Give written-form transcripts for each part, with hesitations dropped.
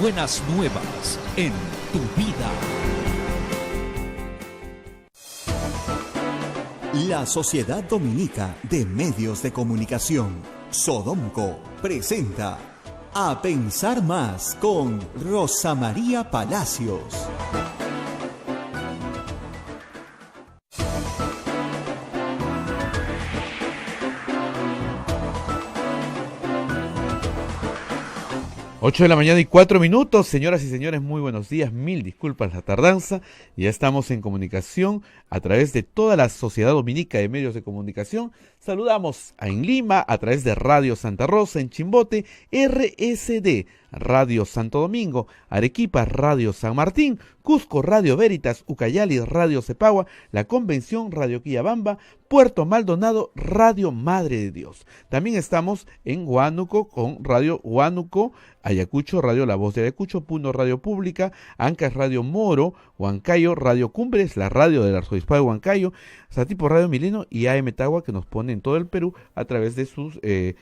buenas nuevas en tu vida. La Sociedad Dominica de Medios de Comunicación, Sodomco, presenta A Pensar Más con Rosa María Palacios. Ocho de la mañana y 4 minutos, señoras y señores, muy buenos días, mil disculpas la tardanza, ya estamos en comunicación a través de toda la Sociedad Dominica de Medios de Comunicación. Saludamos en Lima a través de Radio Santa Rosa, en Chimbote, RSD, Radio Santo Domingo, Arequipa, Radio San Martín, Cusco, Radio Veritas, Ucayali, Radio Cepagua, La Convención, Radio Quillabamba, Puerto Maldonado, Radio Madre de Dios. También estamos en Huánuco con Radio Huánuco, Ayacucho, Radio La Voz de Ayacucho, Puno, Radio Pública, Ancas, Radio Moro, Huancayo, Radio Cumbres, la radio del Arzobispado de Huancayo, Satipo, Radio Mileno y AM Tagua, que nos pone en todo el Perú a través de sus de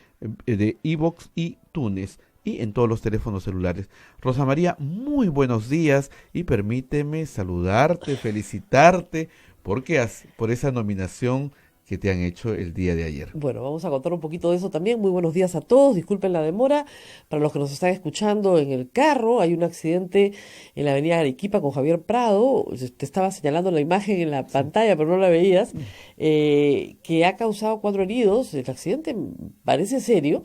iVoox y Tunes, y en todos los teléfonos celulares. Rosa María, muy buenos días y permíteme saludarte, felicitarte por esa nominación que te han hecho el día de ayer. Bueno, vamos a contar un poquito de eso también. Muy buenos días a todos, disculpen la demora. Para los que nos están escuchando en el carro, hay un accidente en la avenida Arequipa con Javier Prado. Te estaba señalando la imagen en la pantalla, pero no la veías, que ha causado 4 heridos. El accidente parece serio.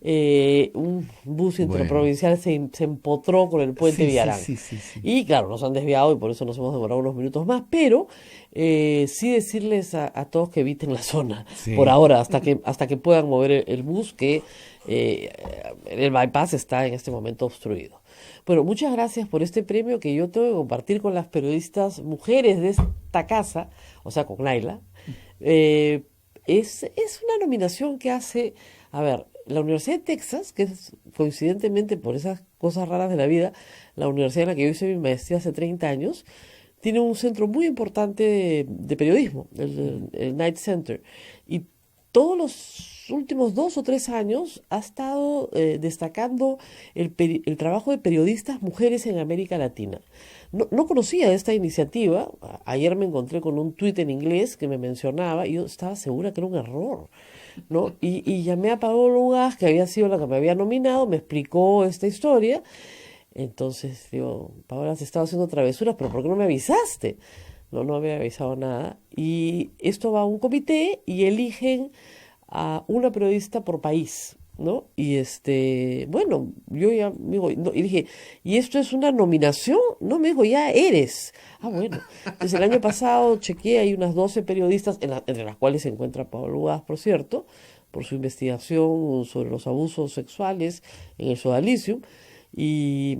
Un bus interprovincial se empotró con el puente Villarán. Sí. Y claro, nos han desviado y por eso nos hemos demorado unos minutos más, pero sí decirles a todos que eviten la zona por ahora, hasta que puedan mover el bus, que el bypass está en este momento obstruido. Bueno, muchas gracias por este premio que yo tengo que compartir con las periodistas mujeres de esta casa, o sea, con Naila. Es una nominación que hace, la Universidad de Texas, que es coincidentemente por esas cosas raras de la vida, la universidad en la que yo hice mi maestría hace 30 años, tiene un centro muy importante de periodismo, el Knight Center, y todos los últimos 2 o 3 años ha estado destacando el trabajo de periodistas mujeres en América Latina. No conocía esta iniciativa. Ayer me encontré con un tuit en inglés que me mencionaba y yo estaba segura que era un error, ¿no? Y llamé a Paola Ugaz, que había sido la que me había nominado, me explicó esta historia. Entonces digo, Paola, has estado haciendo travesuras, pero ¿por qué no me avisaste? No había avisado nada. Y esto va a un comité y eligen a una periodista por país, ¿no? Y bueno, yo ya me digo, y dije, ¿y esto es una nominación? No, me dijo, ya eres. Bueno. Entonces el año pasado chequeé, hay unas 12 periodistas, entre las cuales se encuentra Paola Ugaz, por cierto, por su investigación sobre los abusos sexuales en el Sodalicium, y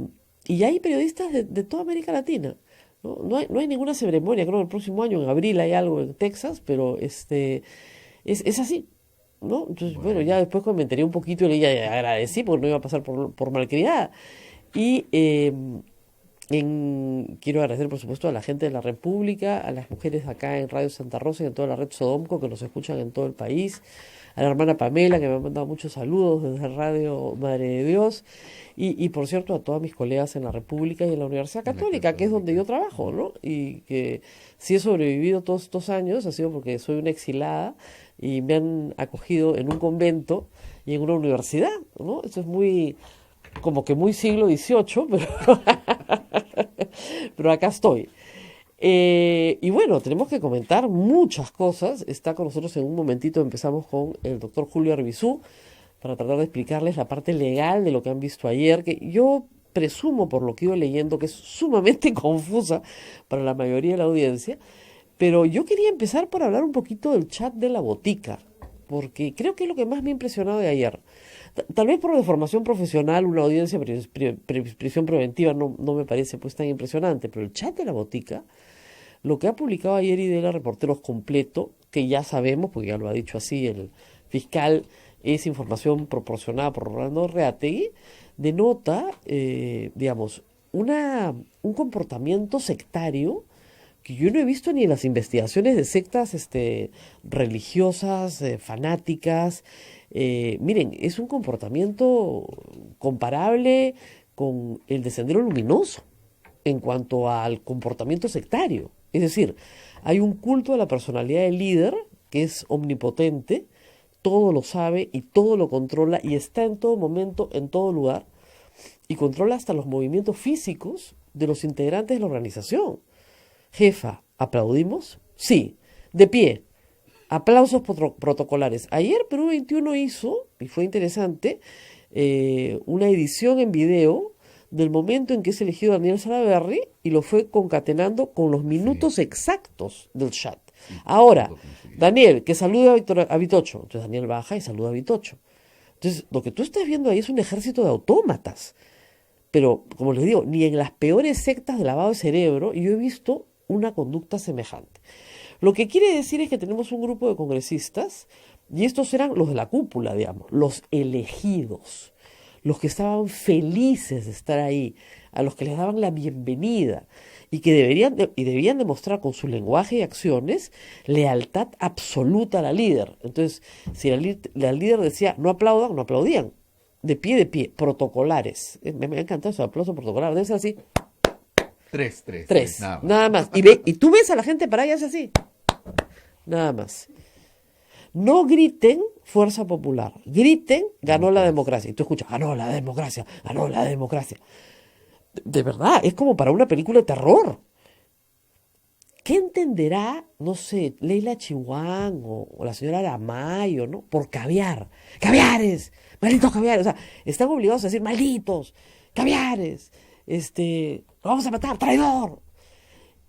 hay periodistas de toda América Latina. No hay ninguna ceremonia, creo que el próximo año, en abril, hay algo en Texas, pero es así, ¿no? Entonces, bueno, ya después comentaré un poquito y le agradecí porque no iba a pasar por malcriada. Y quiero agradecer, por supuesto, a la gente de la República, a las mujeres acá en Radio Santa Rosa y en toda la red Sodomco que nos escuchan en todo el país, a la hermana Pamela, que me ha mandado muchos saludos desde Radio Madre de Dios, y por cierto, a todas mis colegas en la República y en la Universidad Católica, que es donde yo trabajo, ¿no? Y que si he sobrevivido todos estos años ha sido porque soy una exilada y me han acogido en un convento y en una universidad, ¿no? Eso es como que muy siglo XVIII, pero acá estoy. Y bueno, tenemos que comentar muchas cosas. Está con nosotros en un momentito, empezamos con el doctor Julio Arbizú, para tratar de explicarles la parte legal de lo que han visto ayer, que yo presumo, por lo que he ido leyendo, que es sumamente confusa para la mayoría de la audiencia. Pero yo quería empezar por hablar un poquito del chat de la botica, porque creo que es lo que más me ha impresionado de ayer. Tal vez por deformación profesional, una audiencia prisión preventiva no me parece pues tan impresionante, pero el chat de la botica, lo que ha publicado ayer Idela Reporteros completo, que ya sabemos, porque ya lo ha dicho así el fiscal, es información proporcionada por Rolando Reategui, denota, un comportamiento sectario que yo no he visto ni en las investigaciones de sectas religiosas, fanáticas. Miren, es un comportamiento comparable con el de Sendero Luminoso en cuanto al comportamiento sectario. Es decir, hay un culto a la personalidad del líder que es omnipotente, todo lo sabe y todo lo controla y está en todo momento, en todo lugar, y controla hasta los movimientos físicos de los integrantes de la organización. Jefa, ¿aplaudimos? Sí. De pie. Aplausos protocolares. Ayer Perú 21 hizo, y fue interesante, una edición en video del momento en que es elegido Daniel Salaverry y lo fue concatenando con los minutos exactos del chat. Ahora, Daniel, que saluda a Vitocho. Entonces Daniel baja y saluda a Vitocho. Entonces, lo que tú estás viendo ahí es un ejército de autómatas. Pero, como les digo, ni en las peores sectas de lavado de cerebro yo he visto una conducta semejante. Lo que quiere decir es que tenemos un grupo de congresistas, y estos eran los de la cúpula, digamos, los elegidos, los que estaban felices de estar ahí, a los que les daban la bienvenida, y que debían demostrar con su lenguaje y acciones lealtad absoluta a la líder. Entonces, si la líder decía no aplaudan, no aplaudían. De pie, protocolares. Me ha encantado ese aplauso protocolar. Debe ser así. Tres. Nada más. Y tú ves a la gente para allá así. Nada más. No griten fuerza popular. Griten ganó la democracia. Y tú escuchas, ganó la democracia. De verdad, es como para una película de terror. ¿Qué entenderá, no sé, Leila Chihuán o la señora Aramayo, ¿no? Por caviar. ¡Caviares! ¡Malditos caviares! O sea, están obligados a decir, malditos, caviares, lo vamos a matar, traidor.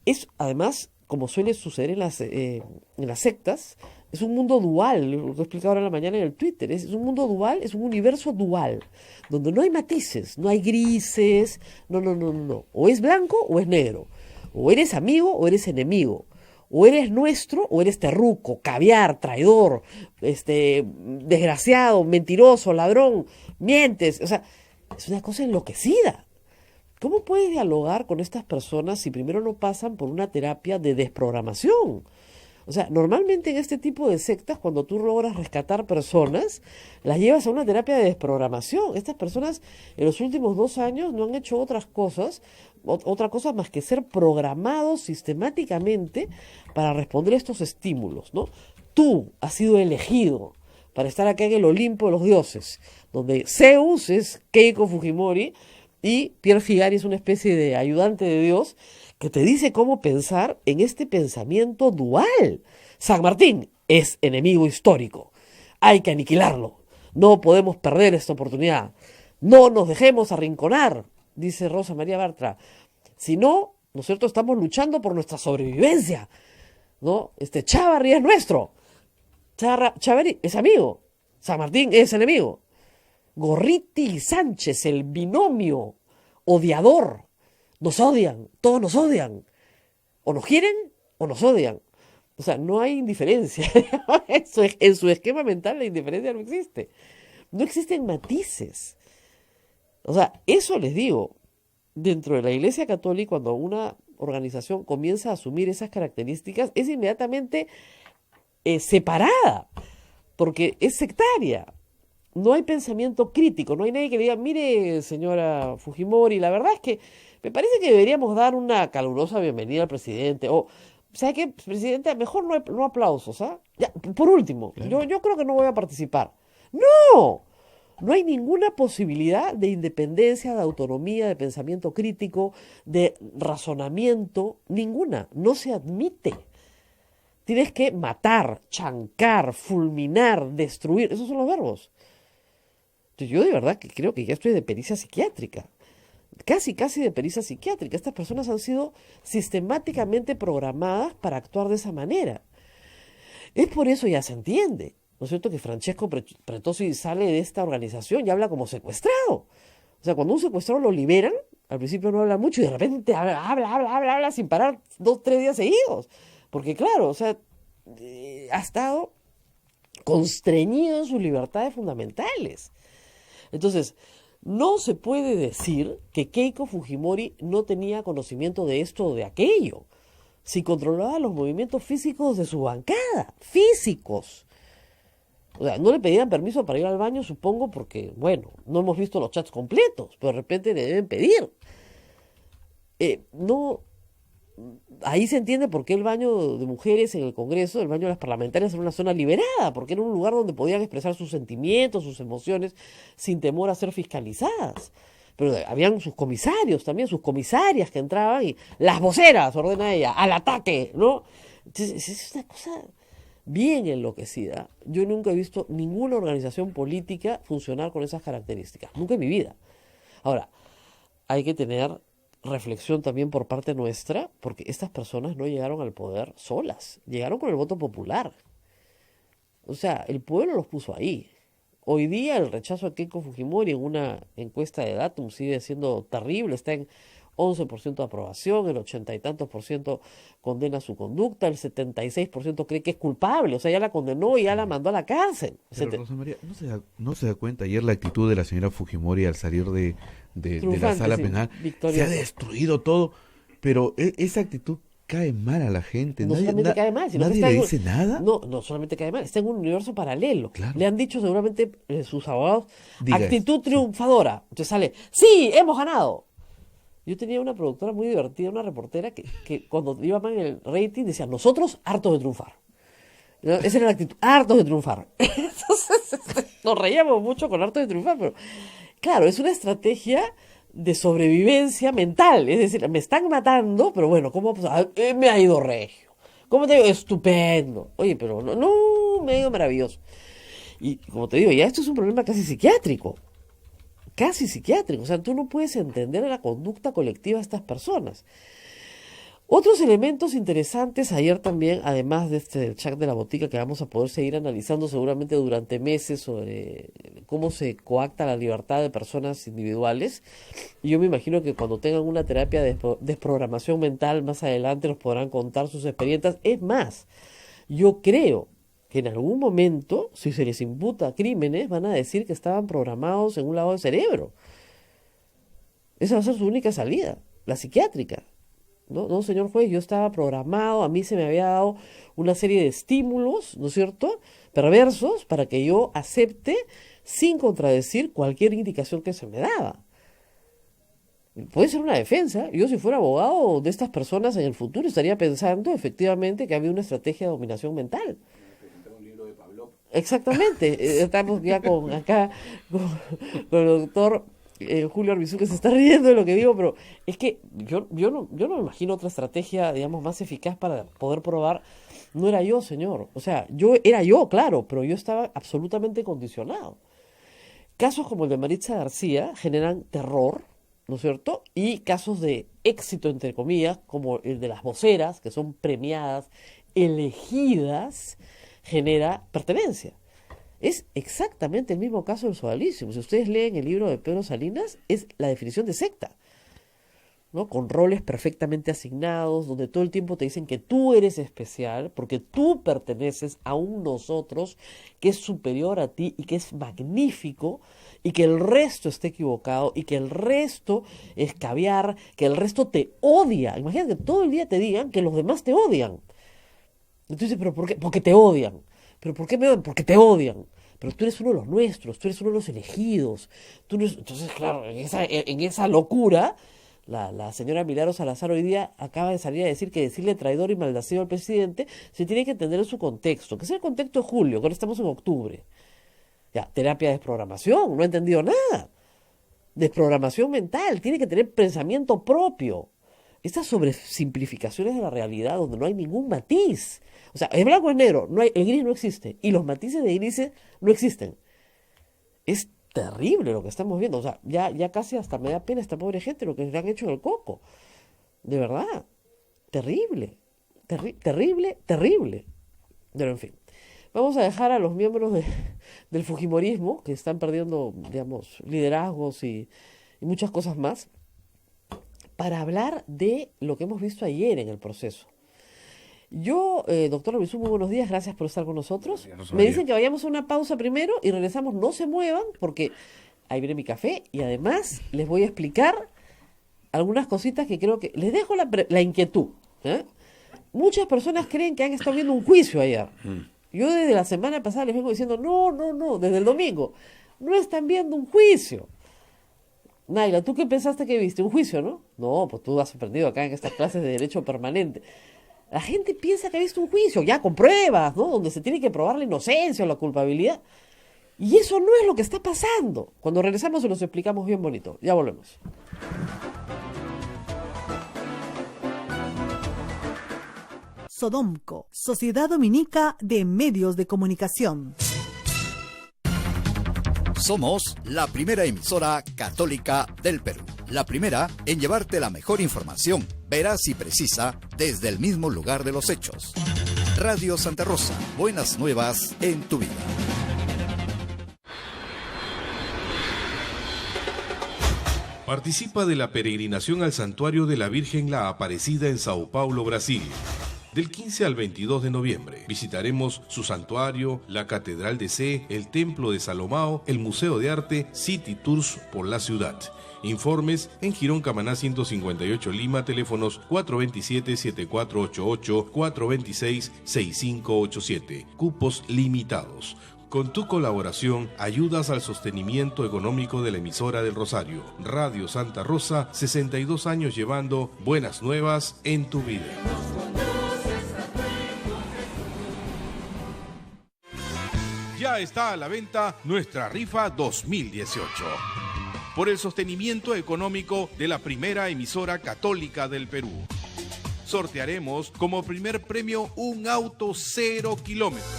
Es, además, como suele suceder en las sectas, es un mundo dual, lo que he explicado ahora en la mañana en el Twitter, es un mundo dual, es un universo dual, donde no hay matices, no hay grises, no. O es blanco o es negro, o eres amigo o eres enemigo, o eres nuestro o eres terruco, caviar, traidor, desgraciado, mentiroso, ladrón, mientes, o sea, es una cosa enloquecida. ¿Cómo puedes dialogar con estas personas si primero no pasan por una terapia de desprogramación? O sea, normalmente en este tipo de sectas, cuando tú logras rescatar personas, las llevas a una terapia de desprogramación. Estas personas en los últimos 2 años no han hecho otra cosa más que ser programados sistemáticamente para responder a estos estímulos, ¿no? Tú has sido elegido para estar acá en el Olimpo de los dioses, donde Zeus es Keiko Fujimori y Pierre Figari es una especie de ayudante de Dios que te dice cómo pensar en este pensamiento dual. San Martín es enemigo histórico. Hay que aniquilarlo. No podemos perder esta oportunidad. No nos dejemos arrinconar, dice Rosa María Bartra. Si no, ¿no es cierto? Estamos luchando por nuestra sobrevivencia, ¿no? Chávarri es nuestro. Chávarri es amigo. San Martín es enemigo. Gorriti y Sánchez, el binomio odiador. Nos odian, todos nos odian. O nos quieren o nos odian. O sea, no hay indiferencia. En su esquema mental la indiferencia no existe. No existen matices. O sea, eso les digo, dentro de la Iglesia Católica, cuando una organización comienza a asumir esas características, es inmediatamente separada, porque es sectaria. No hay pensamiento crítico, no hay nadie que diga, mire, señora Fujimori, la verdad es que me parece que deberíamos dar una calurosa bienvenida al presidente, o, ¿sabe qué, presidente? Mejor no aplausos, ¿ah? Ya, por último, claro. yo creo que no voy a participar. ¡No! No hay ninguna posibilidad de independencia, de autonomía, de pensamiento crítico, de razonamiento, ninguna, no se admite. Tienes que matar, chancar, fulminar, destruir, esos son los verbos. Yo de verdad que creo que ya estoy de pericia psiquiátrica, casi de pericia psiquiátrica. Estas personas han sido sistemáticamente programadas para actuar de esa manera. Es por eso, ya se entiende, ¿no es cierto?, que Francesco Pretossi sale de esta organización y habla como secuestrado. O sea, cuando un secuestrado lo liberan, al principio no habla mucho y de repente habla sin parar 2, 3 días seguidos. Porque claro, o sea, ha estado constreñido en sus libertades fundamentales. Entonces, no se puede decir que Keiko Fujimori no tenía conocimiento de esto o de aquello, si controlaba los movimientos físicos de su bancada, físicos. O sea, no le pedían permiso para ir al baño, supongo, porque, bueno, no hemos visto los chats completos, pero de repente le deben pedir. No, ahí se entiende por qué el baño de mujeres en el Congreso, el baño de las parlamentarias, era una zona liberada, porque era un lugar donde podían expresar sus sentimientos, sus emociones, sin temor a ser fiscalizadas. Pero habían sus comisarios también, sus comisarias que entraban y las voceras, ordena ella, al ataque, ¿no? Entonces, es una cosa bien enloquecida. Yo nunca he visto ninguna organización política funcionar con esas características, nunca en mi vida. Ahora, hay que tener reflexión también por parte nuestra, porque estas personas no llegaron al poder solas, llegaron con el voto popular. O sea, el pueblo los puso ahí. Hoy día el rechazo a Keiko Fujimori en una encuesta de Datum sigue siendo terrible, está en 11% de aprobación, el 80 y tantos por ciento condena su conducta, el 76% cree que es culpable, o sea, ya la condenó y ya la mandó a la cárcel. Pero, Rosa María, ¿no se da cuenta ayer la actitud de la señora Fujimori al salir de la sala penal? Se ha destruido todo, pero esa actitud cae mal a la gente. No solamente cae mal, sino que nadie está le dice nada. No solamente cae mal, está en un universo paralelo. Claro. Le han dicho seguramente sus abogados, Diga actitud eso, triunfadora. Entonces sale, sí, hemos ganado. Yo tenía una productora muy divertida, una reportera, que cuando iba mal en el rating decía, nosotros hartos de triunfar. ¿No? Esa era la actitud, hartos de triunfar. Entonces nos reíamos mucho con hartos de triunfar, pero claro, es una estrategia de sobrevivencia mental, es decir, me están matando, pero bueno, ¿cómo me ha ido regio? ¿Cómo te digo? Estupendo. Oye, pero no, me ha ido maravilloso. Y como te digo, ya esto es un problema casi psiquiátrico, o sea, tú no puedes entender la conducta colectiva de estas personas. Otros elementos interesantes ayer también, además de este chat de la botica que vamos a poder seguir analizando seguramente durante meses sobre cómo se coacta la libertad de personas individuales. Y yo me imagino que cuando tengan una terapia de desprogramación mental más adelante nos podrán contar sus experiencias. Es más, yo creo que en algún momento, si se les imputa crímenes, van a decir que estaban programados en un lado del cerebro. Esa va a ser su única salida, la psiquiátrica. No, señor juez, yo estaba programado, a mí se me había dado una serie de estímulos, ¿no es cierto?, perversos, para que yo acepte, sin contradecir, cualquier indicación que se me daba. Puede ser una defensa. Yo, si fuera abogado de estas personas en el futuro, estaría pensando, efectivamente, que había una estrategia de dominación mental. Exactamente. Estamos ya con el doctor Julio Arbizu, que se está riendo de lo que digo, pero es que yo no me imagino otra estrategia, digamos, más eficaz para poder probar. No era yo, señor. O sea, era yo, claro, pero yo estaba absolutamente condicionado. Casos como el de Maritza García generan terror, ¿no es cierto? Y casos de éxito, entre comillas, como el de las voceras, que son premiadas, elegidas, genera pertenencia. Es exactamente el mismo caso del sodalicio. Si ustedes leen el libro de Pedro Salinas, es la definición de secta, ¿no? Con roles perfectamente asignados, donde todo el tiempo te dicen que tú eres especial, porque tú perteneces a un nosotros que es superior a ti y que es magnífico, y que el resto esté equivocado, y que el resto es caviar, que el resto te odia. Imagínate que todo el día te digan que los demás te odian. Entonces, ¿pero por qué? Porque te odian. ¿Pero por qué me odian? Porque te odian. Pero tú eres uno de los nuestros, tú eres uno de los elegidos. Entonces, claro, en esa locura, la señora Milagros Salazar hoy día acaba de salir a decir que decirle traidor y malnacido al presidente se tiene que entender en su contexto, que es el contexto de julio, que ahora estamos en octubre. Ya, terapia de desprogramación, no he entendido nada. Desprogramación mental, tiene que tener pensamiento propio. Estas sobresimplificaciones de la realidad donde no hay ningún matiz. O sea, es blanco o es negro, el gris no existe. Y los matices de grises no existen. Es terrible lo que estamos viendo. O sea, ya casi hasta me da pena esta pobre gente lo que le han hecho en el coco. De verdad. Terrible. Terrible. Pero en fin. Vamos a dejar a los miembros del Fujimorismo, que están perdiendo, digamos, liderazgos y muchas cosas más, para hablar de lo que hemos visto ayer en el proceso. Yo, doctor Arbizu, muy buenos días, gracias por estar con nosotros. Me dicen que vayamos a una pausa primero y regresamos, no se muevan, porque ahí viene mi café y además les voy a explicar algunas cositas que creo que... Les dejo la inquietud. Muchas personas creen que han estado viendo un juicio ayer. Yo desde la semana pasada les vengo diciendo, no, desde el domingo, no están viendo un juicio. Naila, ¿tú qué pensaste que viste? ¿Un juicio, no? No, pues tú has aprendido acá en estas clases de derecho permanente. La gente piensa que ha visto un juicio, ya con pruebas, ¿no? Donde se tiene que probar la inocencia o la culpabilidad. Y eso no es lo que está pasando. Cuando regresamos se los explicamos bien bonito. Ya volvemos. Sodomco, Sociedad Dominica de Medios de Comunicación. Somos la primera emisora católica del Perú. La primera en llevarte la mejor información, veraz y precisa, desde el mismo lugar de los hechos. Radio Santa Rosa, buenas nuevas en tu vida. Participa de la peregrinación al Santuario de la Virgen la Aparecida en Sao Paulo, Brasil. Del 15 al 22 de noviembre visitaremos su santuario, la Catedral de Sé, el Templo de Salomao, el Museo de Arte, City Tours por la ciudad. Informes en Girón Camaná 158 Lima, teléfonos 427-7488, 426-6587. Cupos limitados. Con tu colaboración ayudas al sostenimiento económico de la emisora del Rosario. Radio Santa Rosa, 62 años llevando buenas nuevas en tu vida. Ya está a la venta nuestra rifa 2018. Por el sostenimiento económico de la primera emisora católica del Perú. Sortearemos como primer premio un auto 0 kilómetros.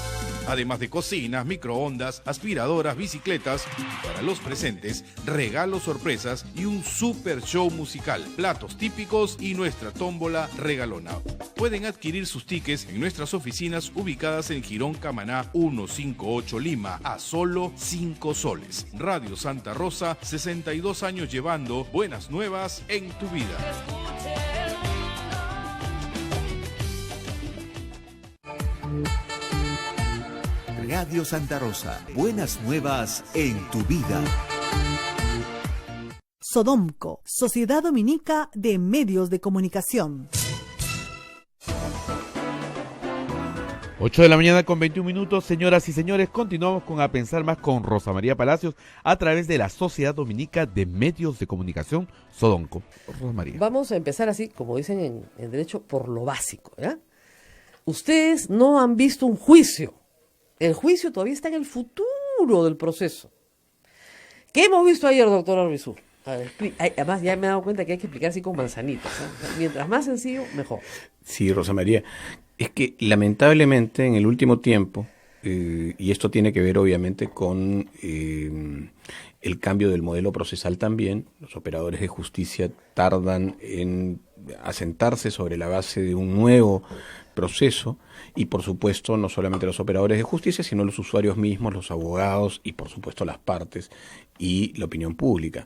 Además de cocinas, microondas, aspiradoras, bicicletas. Y para los presentes, regalos sorpresas y un super show musical, platos típicos y nuestra tómbola regalona. Pueden adquirir sus tickets en nuestras oficinas ubicadas en Girón Camaná 158 Lima a solo 5 soles. Radio Santa Rosa, 62 años llevando buenas nuevas en tu vida. Radio Santa Rosa, buenas nuevas en tu vida. Sodomco, Sociedad Dominica de Medios de Comunicación. 8 de la mañana con 21 minutos, señoras y señores, continuamos con A Pensar Más con Rosa María Palacios a través de la Sociedad Dominica de Medios de Comunicación, Sodomco. Rosa María. Vamos a empezar así, como dicen en derecho, por lo básico, ¿ya? Ustedes no han visto un juicio. El juicio todavía está en el futuro del proceso. ¿Qué hemos visto ayer, doctor Arbizu? Además, ya me he dado cuenta que hay que explicar así con manzanitas, ¿eh? Mientras más sencillo, mejor. Sí, Rosa María. Es que lamentablemente en el último tiempo, y esto tiene que ver obviamente con el cambio del modelo procesal también, los operadores de justicia tardan en asentarse sobre la base de un nuevo proceso y por supuesto no solamente los operadores de justicia, sino los usuarios mismos, los abogados y por supuesto las partes y la opinión pública.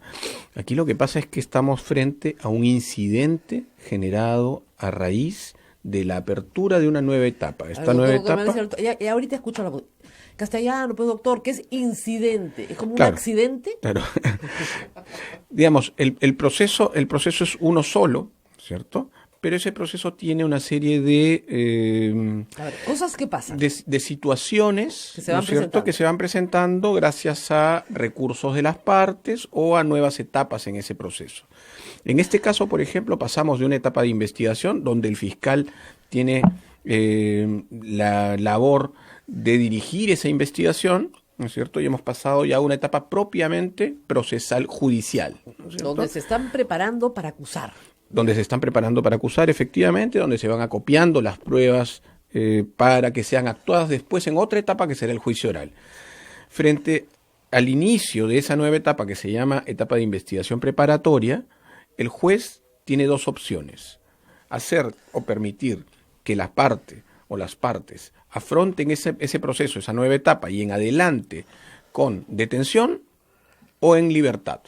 Aquí lo que pasa es que estamos frente a un incidente generado a raíz de la apertura de una nueva etapa. Esta nueva etapa... Ya ahorita escucho la castellano, pues doctor, ¿qué es incidente? ¿Es como un Claro, accidente? Claro. Digamos, el proceso es uno solo, ¿cierto? Pero ese proceso tiene una serie de A ver, cosas que pasan. de situaciones, Que se van ¿no es cierto?, presentando. que se van presentando gracias a recursos de las partes o a nuevas etapas en ese proceso. En este caso, por ejemplo, pasamos de una etapa de investigación donde el fiscal tiene la labor de dirigir esa investigación, ¿no es cierto? Y hemos pasado ya a una etapa propiamente procesal judicial, ¿no es cierto? Donde se están preparando para acusar. Donde se están preparando para acusar, efectivamente, donde se van acopiando las pruebas para que sean actuadas después en otra etapa que será el juicio oral. Frente al inicio de esa nueva etapa que se llama etapa de investigación preparatoria, el juez tiene dos opciones: hacer o permitir que la parte o las partes afronten ese proceso, esa nueva etapa, y en adelante con detención o en libertad.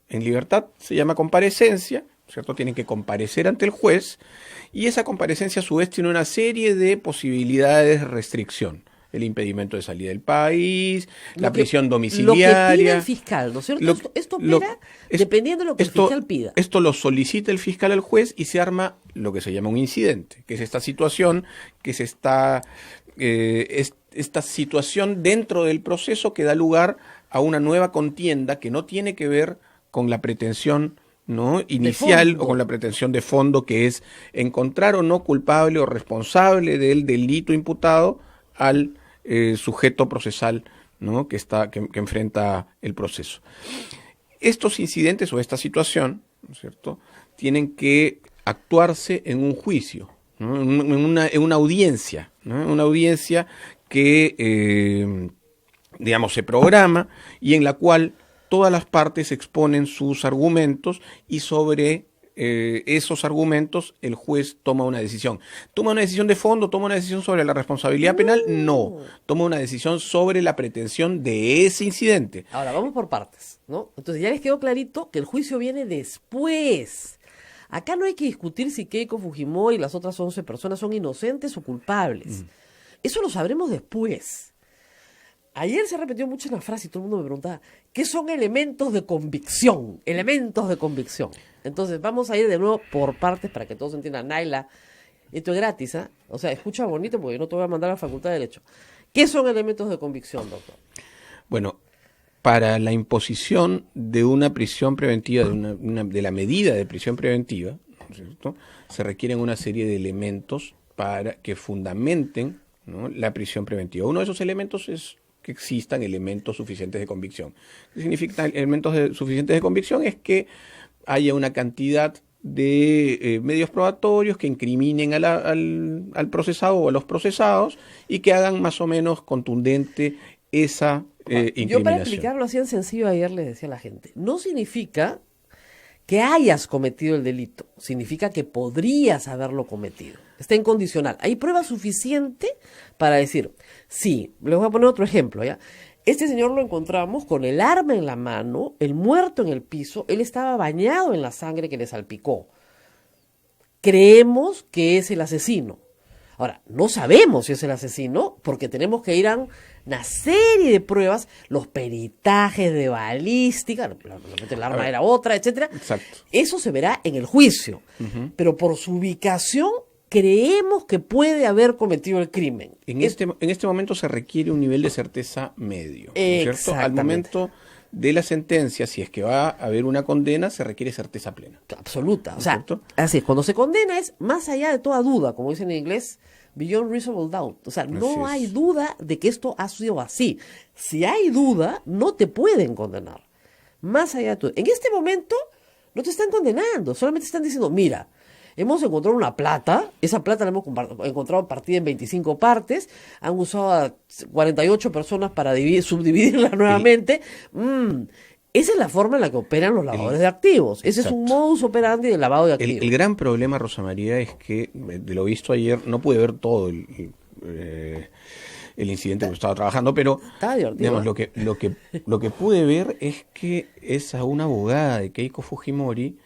En libertad se llama comparecencia, ¿cierto? Tienen que comparecer ante el juez y esa comparecencia a su vez tiene una serie de posibilidades de restricción. El impedimento de salida del país, la prisión domiciliaria. Lo que pide el fiscal, ¿no es cierto? Esto opera dependiendo de lo que el fiscal pida. Esto lo solicita el fiscal al juez y se arma lo que se llama un incidente, que es esta situación que se está esta situación dentro del proceso que da lugar a una nueva contienda que no tiene que ver con la pretensión, ¿no?, inicial o con la pretensión de fondo, que es encontrar o no culpable o responsable del delito imputado al sujeto procesal, ¿no?, que enfrenta el proceso. Estos incidentes o esta situación, ¿no es cierto?, tienen que actuarse en un juicio, ¿no?, en una audiencia, ¿no?, una audiencia que, digamos, se programa y en la cual todas las partes exponen sus argumentos y sobre esos argumentos el juez toma una decisión. ¿Toma una decisión de fondo? ¿Toma una decisión sobre la responsabilidad penal? No. Toma una decisión sobre la pretensión de ese incidente. Ahora, vamos por partes, ¿no? Entonces ya les quedó clarito que el juicio viene después. Acá no hay que discutir si Keiko Fujimori y las otras 11 personas son inocentes o culpables. Eso lo sabremos después. Ayer se repitió mucho una frase y todo el mundo me preguntaba, ¿qué son elementos de convicción? Elementos de convicción. Entonces vamos a ir de nuevo por partes para que todos entiendan. Naila, esto es gratis, ¿eh? O sea, escucha bonito porque no te voy a mandar a la Facultad de Derecho. ¿Qué son elementos de convicción, doctor? Bueno, para la imposición de una prisión preventiva, de la medida de prisión preventiva, ¿no es cierto?, se requieren una serie de elementos para que fundamenten, ¿no?, la prisión preventiva. Uno de esos elementos es que existan elementos suficientes de convicción. ¿Qué significa elementos suficientes de convicción? Es que haya una cantidad de medios probatorios que incriminen al procesado o a los procesados y que hagan más o menos contundente esa incriminación. Yo, para explicarlo así en sencillo, ayer le decía a la gente, no significa que hayas cometido el delito, significa que podrías haberlo cometido. Está incondicional. Hay prueba suficiente para decir, sí, les voy a poner otro ejemplo, ¿ya? Este señor lo encontramos con el arma en la mano, el muerto en el piso, él estaba bañado en la sangre que le salpicó. Creemos que es el asesino. Ahora, no sabemos si es el asesino porque tenemos que ir a una serie de pruebas, los peritajes de balística, el arma era otra, etcétera. Exacto. Eso se verá en el juicio, pero por su ubicación creemos que puede haber cometido el crimen. En este momento se requiere un nivel de certeza medio, ¿no es cierto? Al momento de la sentencia, si es que va a haber una condena, se requiere certeza plena. Absoluta. ¿No O sea, cierto? así es, cuando se condena es más allá de toda duda, como dicen en inglés, beyond reasonable doubt. O sea, no hay duda de que esto ha sido así. Si hay duda, no te pueden condenar. Más allá de todo. En este momento, no te están condenando, solamente están diciendo, mira, hemos encontrado una plata, esa plata la hemos encontrado partida en 25 partes, han usado a 48 personas para subdividirla nuevamente. Esa es la forma en la que operan los lavadores de activos. Ese es un modus operandi del lavado de activos. El gran problema, Rosa María, es que, de lo visto ayer, no pude ver todo el incidente que estaba trabajando, pero digamos, lo que pude ver es que es a una abogada de Keiko Fujimori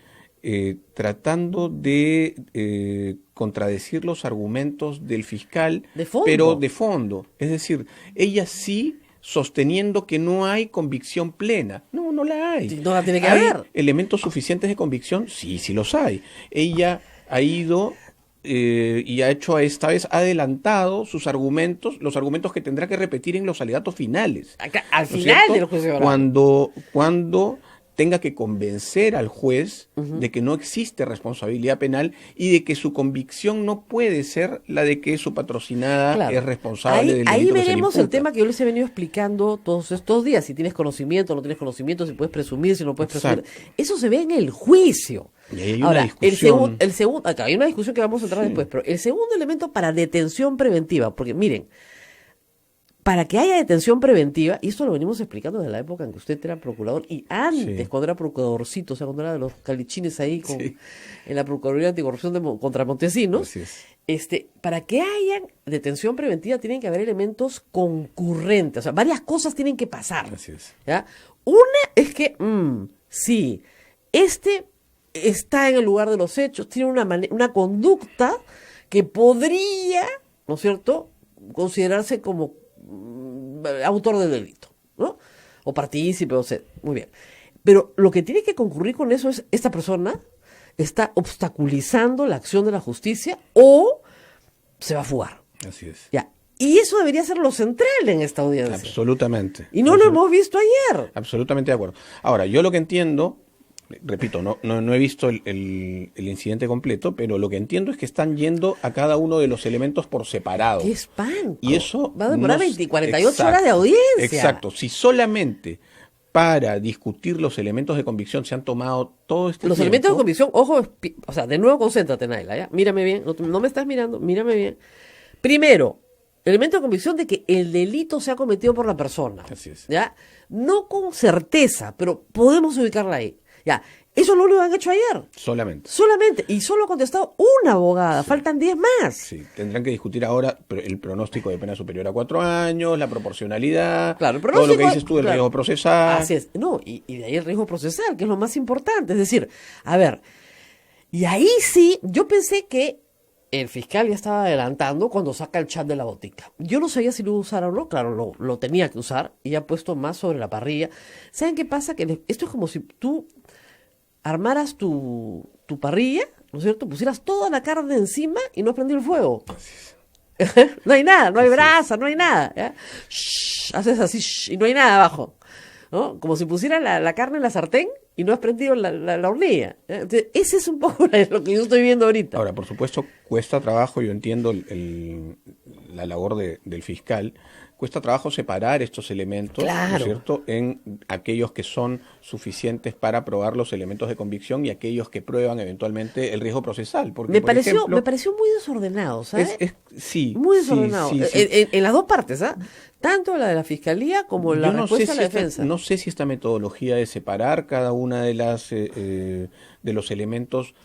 tratando de contradecir los argumentos del fiscal, pero de fondo. Es decir, ella sí sosteniendo que no hay convicción plena. No la hay. No la tiene que haber. ¿Elementos suficientes de convicción? Sí los hay. Ella ha ido y ha hecho esta vez, ha adelantado sus argumentos, los argumentos que tendrá que repetir en los alegatos finales. Al final del juicio oral. Cuando tenga que convencer al juez de que no existe responsabilidad penal y de que su convicción no puede ser la de que su patrocinada es responsable del delito. Ahí veremos el tema que yo les he venido explicando todos estos días, si tienes conocimiento o no tienes conocimiento, si puedes presumir, si no puedes presumir. Eso se ve en el juicio. Y hay ahora, el segundo, acá hay una discusión que vamos a entrar después, pero el segundo elemento para detención preventiva, porque miren, para que haya detención preventiva, y esto lo venimos explicando desde la época en que usted era procurador, y antes, cuando era procuradorcito, o sea, cuando era de los calichines ahí en la Procuraduría Anticorrupción contra Montesinos, para que haya detención preventiva tienen que haber elementos concurrentes, o sea, varias cosas tienen que pasar. Así es. ¿Ya? Una es que, sí, está en el lugar de los hechos, tiene una conducta que podría, ¿no es cierto?, considerarse como autor del delito, ¿no? O partícipe, o sea, muy bien. Pero lo que tiene que concurrir con eso es, esta persona está obstaculizando la acción de la justicia o se va a fugar. Así es. Ya. Y eso debería ser lo central en esta audiencia. Absolutamente. Y no lo hemos visto ayer. Absolutamente de acuerdo. Ahora, yo lo que entiendo, repito, no he visto el incidente completo, pero lo que entiendo es que están yendo a cada uno de los elementos por separado. ¡Qué espanto! Y eso va a demorar no- 48 horas de audiencia. Exacto. Si solamente para discutir los elementos de convicción se han tomado todo este Los tiempo, elementos de convicción, ojo, o sea, de nuevo concéntrate, Naila, ¿ya? Mírame bien, no me estás mirando, mírame bien. Primero, elemento de convicción de que el delito se ha cometido por la persona. Así es. ¿Ya? No con certeza, pero podemos ubicarla ahí. Ya. Eso es lo único que han hecho ayer. solamente. Solamente. Y solo ha contestado una abogada. Faltan 10 más. Sí, tendrán que discutir ahora el pronóstico de pena superior a 4 años, la proporcionalidad, Claro, el todo lo que pronóstico, dices tú del claro. riesgo procesal. Así es. No, y de ahí el riesgo procesal, que es lo más importante. Es decir, a ver, y ahí sí, yo pensé que el fiscal ya estaba adelantando cuando saca el chat de la botica. Yo no sabía si lo iba a usar o no, claro, lo tenía que usar y ha puesto más sobre la parrilla. ¿Saben qué pasa? Que esto es como si tú armaras tu parrilla, ¿no es cierto? Pusieras toda la carne encima y no has prendido el fuego. No hay nada, no hay brasa, no hay nada. ¿Ya? Shh, haces así shh, y no hay nada abajo. ¿No? Como si pusieras la carne en la sartén y no has prendido la hornilla. ¿Ya? Entonces, ese es un poco lo que yo estoy viendo ahorita. Ahora, por supuesto, cuesta trabajo, yo entiendo la labor del fiscal, cuesta trabajo separar estos elementos, ¿no Claro. es cierto?, en aquellos que son suficientes para probar los elementos de convicción y aquellos que prueban eventualmente el riesgo procesal. Porque, me por pareció ejemplo, muy desordenado, ¿sabes? sí, Muy sí, desordenado. sí, sí. En las dos partes, ¿ah? Tanto la de la fiscalía como la Yo no sé respuesta a la si defensa. no sé si esta metodología de separar cada una de los elementos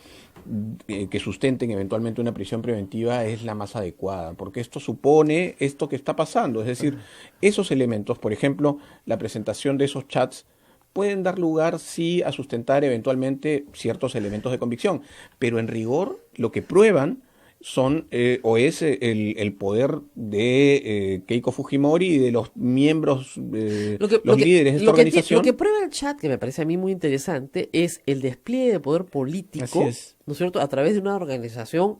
que sustenten eventualmente una prisión preventiva es la más adecuada, porque esto supone esto que está pasando, es decir, esos elementos, por ejemplo, la presentación de esos chats pueden dar lugar sí a sustentar eventualmente ciertos elementos de convicción, pero en rigor lo que prueban son es el poder de Keiko Fujimori y de los miembros, los líderes de esta organización. Lo que prueba el chat, que me parece a mí muy interesante, es el despliegue de poder político, Así es. ¿no es cierto?, a través de una organización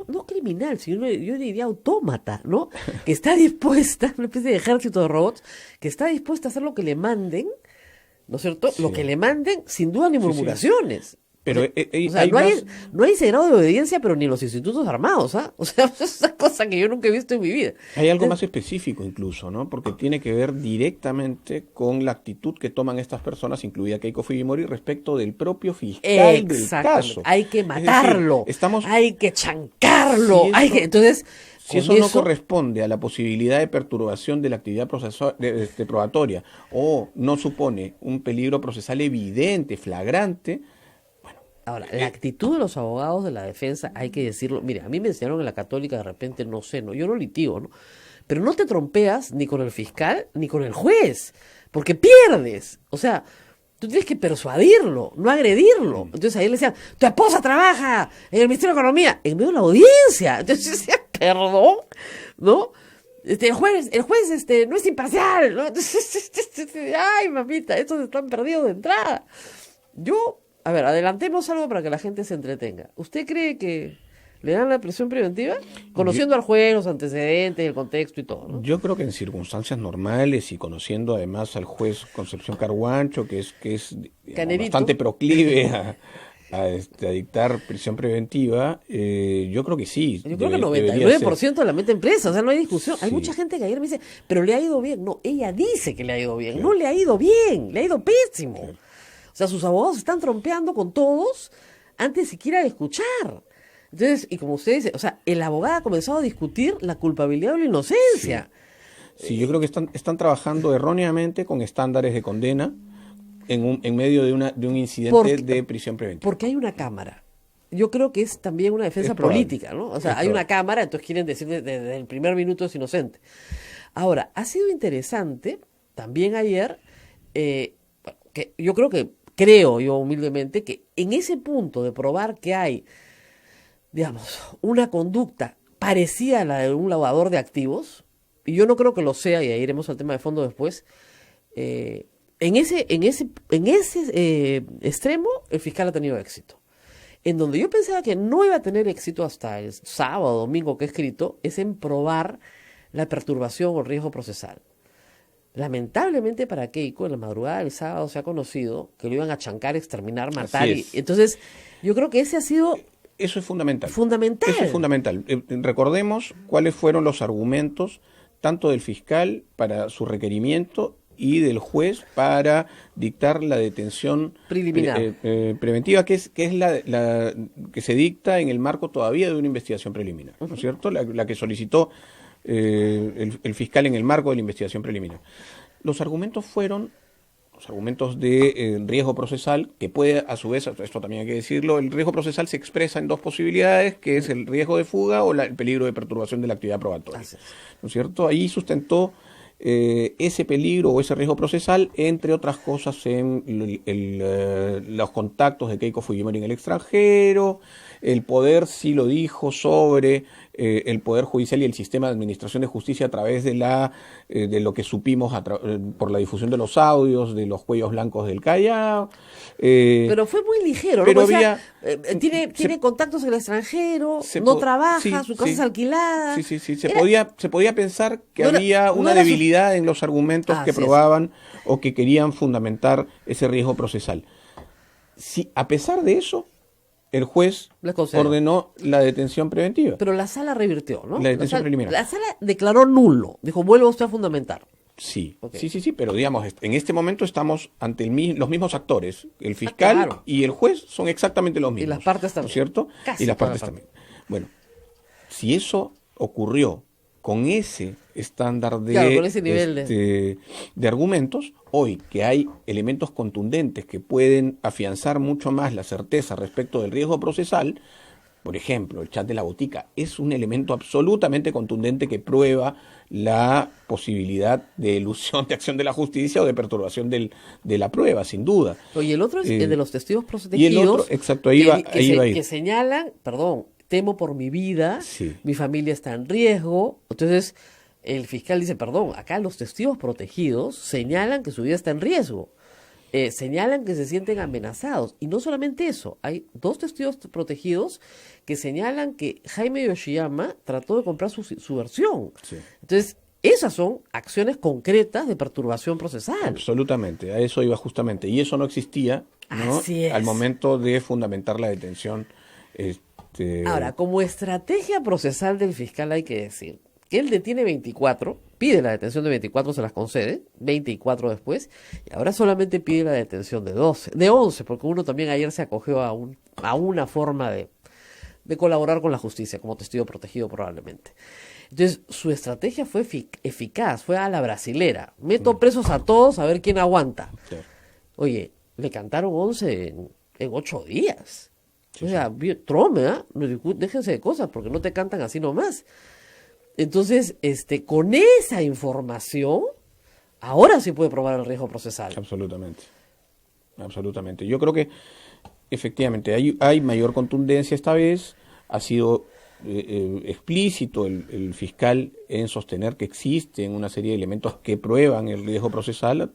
no criminal, sino yo diría autómata, ¿no? Que está dispuesta, una especie de ejército de robots, que está dispuesta a hacer lo que le manden, ¿no es cierto? Sí. Lo que le manden, sin duda ni Sí, sí. murmuraciones. Pero O sea, hay no, más- no hay ese grado de obediencia, pero ni en los institutos armados, ¿ah? O sea, es una cosa que yo nunca he visto en mi vida. Hay algo más específico incluso, ¿no? Porque tiene que ver directamente con la actitud que toman estas personas, incluida Keiko Fujimori, respecto del propio fiscal del Exactamente. caso. Hay que Es decir, matarlo, estamos, hay que chancarlo, Si hay eso- que... Entonces, si con eso no corresponde a la posibilidad de perturbación de la actividad probatoria o no supone un peligro procesal evidente, flagrante, Ahora, la actitud de los abogados de la defensa, hay que decirlo. Mire, a mí me enseñaron en la Católica, de repente, no sé, no, yo no litigo, ¿no? Pero no te trompeas ni con el fiscal ni con el juez, porque pierdes. O sea, tú tienes que persuadirlo, no agredirlo. Entonces ahí le decían, tu esposa trabaja en el Ministerio de Economía, en medio de la audiencia. Entonces yo decía, perdón, ¿no? El juez no es imparcial, ¿no? Entonces, ay, mamita, estos están perdidos de entrada. A ver, adelantemos algo para que la gente se entretenga. ¿Usted cree que le dan la prisión preventiva? Conociendo al juez, los antecedentes, el contexto y todo, ¿no? yo creo que en circunstancias normales y conociendo además al juez Concepción Carhuancho, que es digamos, Canerito. bastante proclive a dictar prisión preventiva, yo creo que sí. Yo creo que el debería 99% la mete en presa, o sea, no hay discusión. Hay Sí. mucha gente que ayer me dice, pero le ha ido bien. No, ella dice que le ha ido bien. No le ha ido bien, le ha ido pésimo. O sea, sus abogados están trompeando con todos antes siquiera de escuchar. Entonces, y como usted dice, o sea, el abogado ha comenzado a discutir la culpabilidad o la inocencia. Sí, yo creo que están trabajando erróneamente con estándares de condena en medio de un incidente Porque- de prisión preventiva. Porque hay una cámara. Yo creo que es también una defensa Es probable. política, ¿no? O sea, Es hay una probable. cámara, entonces quieren decir desde el primer minuto es inocente. Ahora, ha sido interesante también ayer, que yo creo yo humildemente, que en ese punto de probar que hay, digamos, una conducta parecida a la de un lavador de activos, y yo no creo que lo sea, y ahí iremos al tema de fondo después, en ese extremo el fiscal ha tenido éxito. En donde yo pensaba que no iba a tener éxito hasta el sábado, domingo que he escrito, es en probar la perturbación o riesgo procesal. Lamentablemente para Keiko, en la madrugada del sábado se ha conocido que lo iban a chancar, exterminar, matar. Entonces, yo creo que ese ha sido... Eso es fundamental. Fundamental. Eso es fundamental. Recordemos cuáles fueron los argumentos tanto del fiscal para su requerimiento y del juez para dictar la detención preliminar preventiva, que es la que se dicta en el marco todavía de una investigación preliminar, ¿no es cierto? La que solicitó el fiscal en el marco de la investigación preliminar. Los argumentos fueron los argumentos de riesgo procesal, que puede, a su vez, esto también hay que decirlo, el riesgo procesal se expresa en dos posibilidades, que es el riesgo de fuga o el peligro de perturbación de la actividad probatoria. ¿No es cierto? Ahí sustentó ese peligro o ese riesgo procesal, entre otras cosas, en los contactos de Keiko Fujimori en el extranjero, el poder, sí lo dijo, sobre el Poder Judicial y el sistema de administración de justicia a través de lo que supimos por la difusión de los audios de los cuellos blancos del Callao. Pero fue muy ligero, ¿no? Pero O sea, tiene contactos en el extranjero, no trabaja, su casa es alquilada. Sí. Se podía pensar que había una debilidad en los argumentos que probaban o que querían fundamentar ese riesgo procesal. Si, a pesar de eso, el juez ordenó la detención preventiva. Pero la sala revirtió, ¿no? La detención preliminar. La sala declaró nulo. Dijo, vuelva usted a fundamentar. Sí, okay. Sí, pero digamos, en este momento estamos ante los mismos actores. El fiscal y el juez son exactamente los mismos. Y las partes también. ¿No es cierto? Casi y las partes también. Bueno, si eso ocurrió con ese estándar con ese nivel de argumentos, hoy que hay elementos contundentes que pueden afianzar mucho más la certeza respecto del riesgo procesal, por ejemplo, el chat de la botica es un elemento absolutamente contundente que prueba la posibilidad de elusión de acción de la justicia o de perturbación de la prueba, sin duda. Y el otro es el de los testigos protegidos. Y el otro, exacto, ahí va a ir. Que señalan, temo por mi vida, mi familia está en riesgo. Entonces, el fiscal dice, acá los testigos protegidos señalan que su vida está en riesgo. Señalan que se sienten amenazados. Y no solamente eso, hay 2 testigos protegidos que señalan que Jaime Yoshiyama trató de comprar su versión. Sí. Entonces, esas son acciones concretas de perturbación procesal. Absolutamente, a eso iba justamente. Y eso no existía, ¿no? Al momento de fundamentar la detención. Ahora, como estrategia procesal del fiscal hay que decir que él detiene 24, pide la detención de 24, se las concede, 24 después, y ahora solamente pide la detención de 11, porque uno también ayer se acogió a una forma de colaborar con la justicia, como testigo protegido probablemente. Entonces, su estrategia fue eficaz, fue a la brasilera. Meto presos a todos a ver quién aguanta. Sí. Oye, le cantaron 11 en 8 días. Sí, o sea, trome, déjense de cosas, porque no te cantan así nomás. Entonces, con esa información, ahora sí puede probar el riesgo procesal. Absolutamente. Yo creo que efectivamente hay mayor contundencia esta vez. Ha sido explícito el fiscal en sostener que existen una serie de elementos que prueban el riesgo procesal,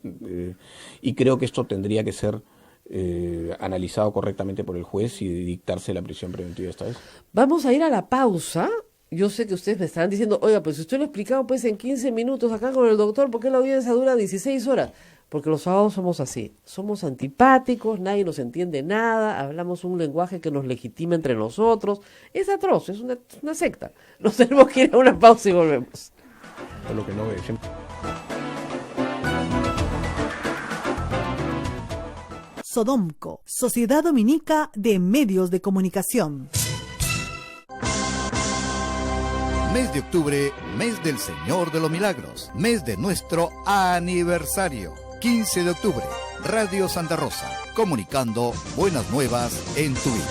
y creo que esto tendría que ser analizado correctamente por el juez y dictarse la prisión preventiva esta vez. Vamos a ir a la pausa. Yo sé que ustedes me estarán diciendo, oiga, pues si usted lo ha explicado pues en 15 minutos acá con el doctor, ¿por qué la audiencia dura 16 horas? Porque los sábados somos así, somos antipáticos, nadie nos entiende nada, hablamos un lenguaje que nos legitima entre nosotros. Es atroz, es una secta. Nos tenemos que ir a una pausa y volvemos. A lo que no ve. Sodomco, Sociedad Dominica de Medios de Comunicación. Mes de octubre, mes del Señor de los Milagros, mes de nuestro aniversario. 15 de octubre, Radio Santa Rosa, comunicando buenas nuevas en tu vida.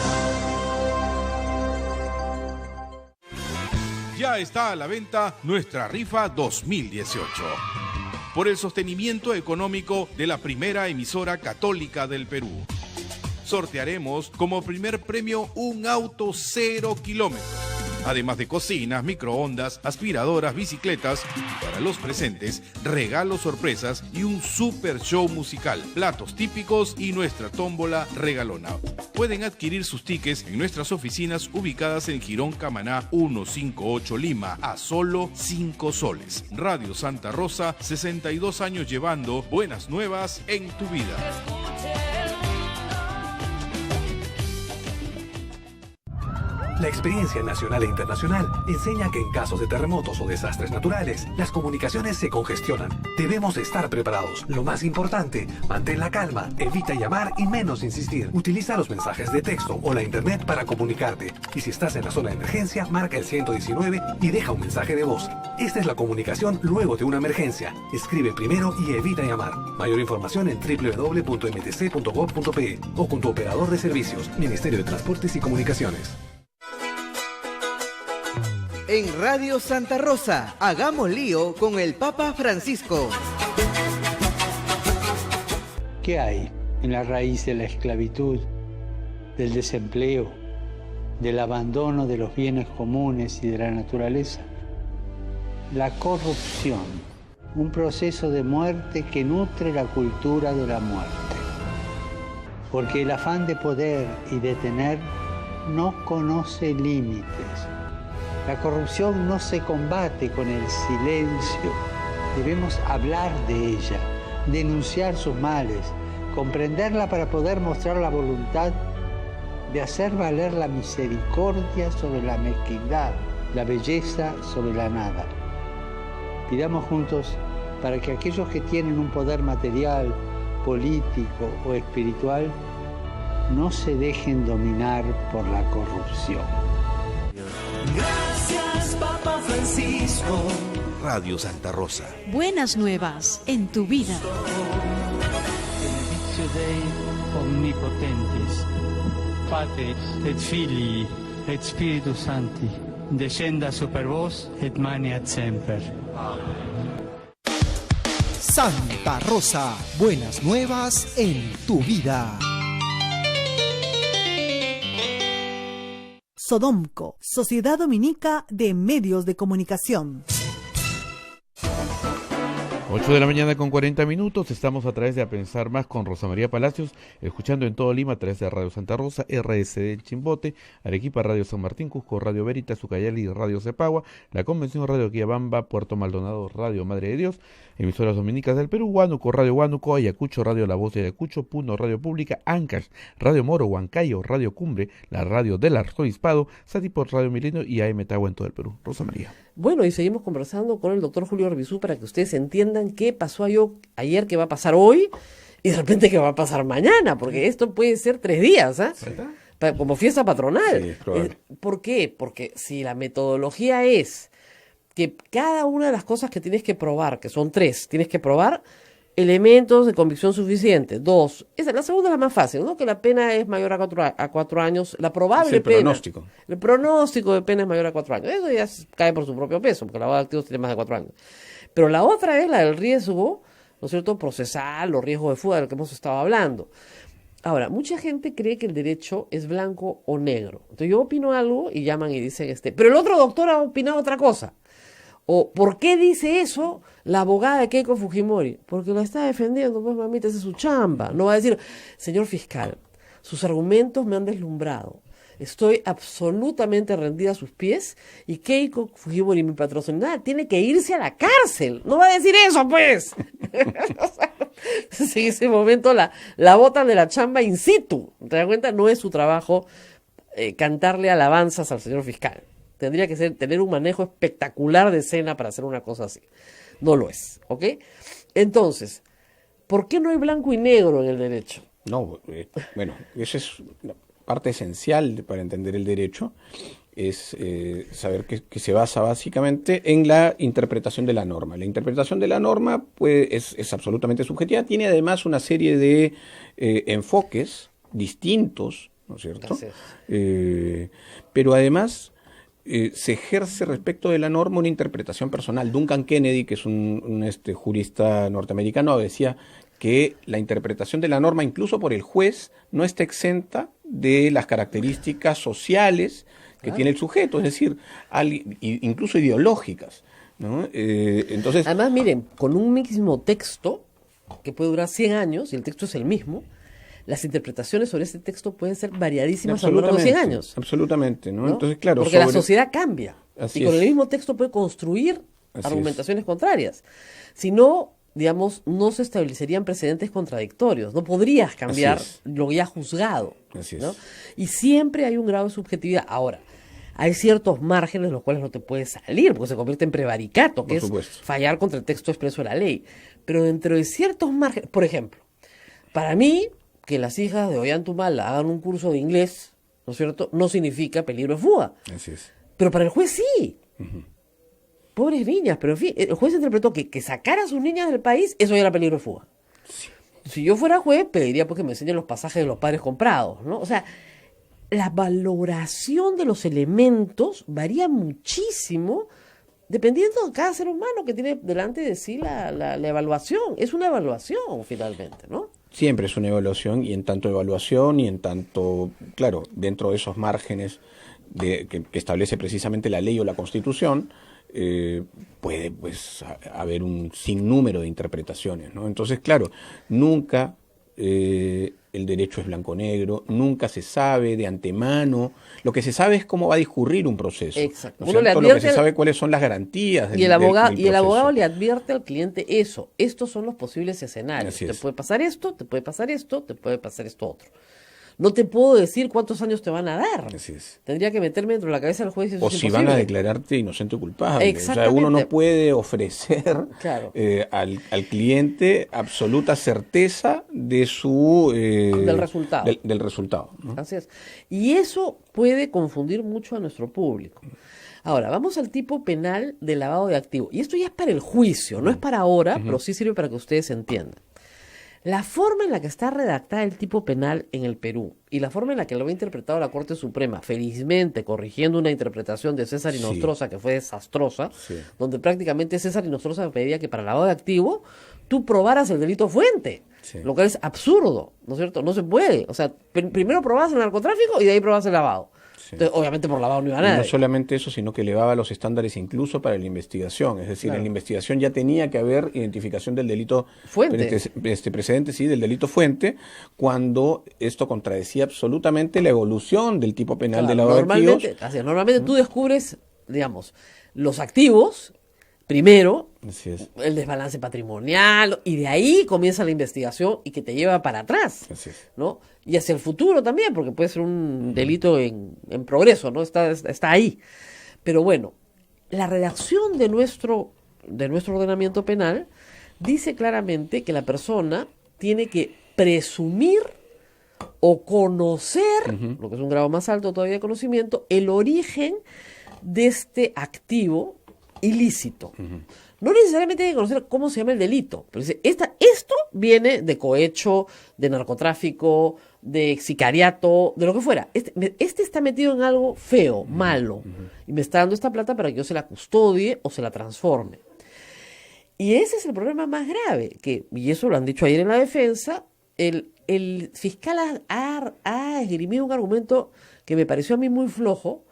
Ya está a la venta nuestra rifa 2018. Por el sostenimiento económico de la primera emisora católica del Perú. Sortearemos como primer premio un auto 0 kilómetros. Además de cocinas, microondas, aspiradoras, bicicletas. Para los presentes, regalos sorpresas y un super show musical, platos típicos y nuestra tómbola regalona. Pueden adquirir sus tickets en nuestras oficinas ubicadas en Girón Camaná 158 Lima a solo 5 soles. Radio Santa Rosa, 62 años llevando buenas nuevas en tu vida. La experiencia nacional e internacional enseña que en casos de terremotos o desastres naturales, las comunicaciones se congestionan. Debemos estar preparados. Lo más importante, mantén la calma, evita llamar y menos insistir. Utiliza los mensajes de texto o la internet para comunicarte. Y si estás en la zona de emergencia, marca el 119 y deja un mensaje de voz. Esta es la comunicación luego de una emergencia. Escribe primero y evita llamar. Mayor información en www.mtc.gov.pe o con tu operador de servicios, Ministerio de Transportes y Comunicaciones. En Radio Santa Rosa, hagamos lío con el Papa Francisco. ¿Qué hay en la raíz de la esclavitud, del desempleo, del abandono de los bienes comunes y de la naturaleza? La corrupción, un proceso de muerte que nutre la cultura de la muerte. Porque el afán de poder y de tener no conoce límites. La corrupción no se combate con el silencio. Debemos hablar de ella, denunciar sus males, comprenderla para poder mostrar la voluntad de hacer valer la misericordia sobre la mezquindad, la belleza sobre la nada. Pidamos juntos para que aquellos que tienen un poder material, político o espiritual no se dejen dominar por la corrupción. Gracias, Papa Francisco. Radio Santa Rosa. Buenas nuevas en tu vida. Benedictio Dei omnipotentis, Patris et Filii et Spiritus Sancti, descenda super vos et maneat semper. Santa Rosa, buenas nuevas en tu vida. Sodomco, Sociedad Dominica de Medios de Comunicación. 8 de la mañana con 40 minutos, estamos a través de A Pensar Más con Rosa María Palacios, escuchando en todo Lima a través de Radio Santa Rosa, RSD en Chimbote, Arequipa, Radio San Martín, Cusco, Radio Veritas, Ucayali, Radio Cepagua, La Convención, Radio Quillabamba, Puerto Maldonado, Radio Madre de Dios, emisoras dominicas del Perú, Huánuco, Radio Huánuco, Ayacucho, Radio La Voz de Ayacucho, Puno, Radio Pública, Ancash, Radio Moro, Huancayo, Radio Cumbre, la Radio del Arzobispado, Satipor, Radio Milenio y AM Tagua en todo el Perú. Rosa María. Bueno, y seguimos conversando con el doctor Julio Arbizú para que ustedes entiendan qué pasó ayer, qué va a pasar hoy y de repente qué va a pasar mañana, porque esto puede ser 3 días, ¿ah? Como fiesta patronal. Sí, es probable. ¿Por qué? Porque si la metodología es que cada una de las cosas que tienes que probar, que son 3, tienes que probar elementos de convicción suficientes. 2, la segunda es la más fácil, ¿no? Que la pena es mayor a 4 años, la probable es el pena. Pronóstico. El pronóstico de pena es mayor a 4 años. Eso ya cae por su propio peso, porque la lavado de activos tiene más de 4 años. Pero la otra es la del riesgo, ¿no es cierto?, procesal, los riesgos de fuga, de lo que hemos estado hablando. Ahora, mucha gente cree que el derecho es blanco o negro. Entonces yo opino algo y llaman y dicen, pero el otro doctor ha opinado otra cosa. O, ¿por qué dice eso la abogada de Keiko Fujimori? Porque la está defendiendo, pues mamita, esa es su chamba. No va a decir, señor fiscal, sus argumentos me han deslumbrado. Estoy absolutamente rendida a sus pies y Keiko Fujimori, mi patrocinada, tiene que irse a la cárcel. No va a decir eso, pues. En ese momento la botan de la chamba in situ. ¿Te das cuenta? No es su trabajo cantarle alabanzas al señor fiscal. Tendría que tener un manejo espectacular de escena para hacer una cosa así. No lo es, ¿ok? Entonces, ¿por qué no hay blanco y negro en el derecho? No, bueno, esa es una parte esencial para entender el derecho, es saber que se basa básicamente en la interpretación de la norma. La interpretación de la norma pues, es absolutamente subjetiva, tiene además una serie de enfoques distintos, ¿no es cierto? Pero además se ejerce respecto de la norma una interpretación personal. Duncan Kennedy, que es un jurista norteamericano, decía que la interpretación de la norma, incluso por el juez, no está exenta de las características sociales que tiene el sujeto, es decir, incluso ideológicas, ¿no? Entonces, además, miren, con un mismo texto, que puede durar 100 años, y el texto es el mismo, las interpretaciones sobre ese texto pueden ser variadísimas a lo largo de 100 años. Absolutamente, ¿no? Entonces, claro, porque la sociedad cambia. Así y con es. el mismo texto puede construir Así argumentaciones contrarias. Si no, digamos, no se establecerían precedentes contradictorios. No podrías cambiar lo ya juzgado. Así es. ¿no? Y siempre hay un grado de subjetividad. Ahora, hay ciertos márgenes de los cuales no te puedes salir, porque se convierte en prevaricato, que es fallar contra el texto expreso de la ley. Pero dentro de ciertos márgenes, por ejemplo, para mí, que las hijas de Ollantaytamala hagan un curso de inglés, ¿no es cierto?, no significa peligro de fuga. Así es. Pero para el juez sí. Pobres niñas, pero en fin, el juez interpretó que sacar a sus niñas del país, eso ya era peligro de fuga. Sí. Si yo fuera juez, pediría pues que me enseñen los pasajes de los padres comprados, ¿no? O sea, la valoración de los elementos varía muchísimo dependiendo de cada ser humano que tiene delante de sí la evaluación. Es una evaluación, finalmente, ¿no? Siempre es una evaluación, y en tanto evaluación y en tanto, claro, dentro de esos márgenes que establece precisamente la ley o la Constitución, puede pues haber un sinnúmero de interpretaciones, ¿no? Entonces, claro, nunca el derecho es blanco-negro, nunca se sabe de antemano. Lo que se sabe es cómo va a discurrir un proceso. Exacto. ¿No? Lo que se sabe cuáles son las garantías del, y el abogado, del y el abogado le advierte al cliente eso. Estos son los posibles escenarios. Así te es. puede pasar esto, te puede pasar esto, te puede pasar esto otro. No te puedo decir cuántos años te van a dar. Así es. Tendría que meterme dentro de la cabeza del juez. O si van a declararte inocente o culpable. O sea, uno no puede ofrecer al cliente absoluta certeza de su del resultado. Del resultado, ¿no? Así es. Y eso puede confundir mucho a nuestro público. Ahora, vamos al tipo penal de lavado de activos. Y esto ya es para el juicio, no es para ahora, pero sí sirve para que ustedes entiendan. La forma en la que está redactada el tipo penal en el Perú y la forma en la que lo ha interpretado la Corte Suprema, felizmente corrigiendo una interpretación de César Inostroza que fue desastrosa, donde prácticamente César Inostroza pedía que para el lavado de activo tú probaras el delito fuente, lo cual es absurdo, ¿no es cierto? No se puede. O sea, primero probabas el narcotráfico y de ahí probabas el lavado. Entonces, obviamente por lavado no iba a nadie. No solamente eso, sino que elevaba los estándares incluso para la investigación. Es decir, en la investigación ya tenía que haber identificación del delito fuente. Precedente, sí, del delito fuente, cuando esto contradecía absolutamente la evolución del tipo penal de lavado de activos. Normalmente tú descubres, digamos, los activos primero, el desbalance patrimonial, y de ahí comienza la investigación y que te lleva para atrás, ¿no? Y hacia el futuro también, porque puede ser un delito en progreso, ¿no? Está ahí. Pero bueno, la redacción de nuestro ordenamiento penal dice claramente que la persona tiene que presumir o conocer, lo que es un grado más alto todavía de conocimiento, el origen de este activo ilícito. No necesariamente hay que conocer cómo se llama el delito, pero dice, esto viene de cohecho, de narcotráfico, de sicariato, de lo que fuera. Este está metido en algo feo, malo, y me está dando esta plata para que yo se la custodie o se la transforme. Y ese es el problema más grave, y eso lo han dicho ayer en la defensa, el fiscal ha esgrimido un argumento que me pareció a mí muy flojo,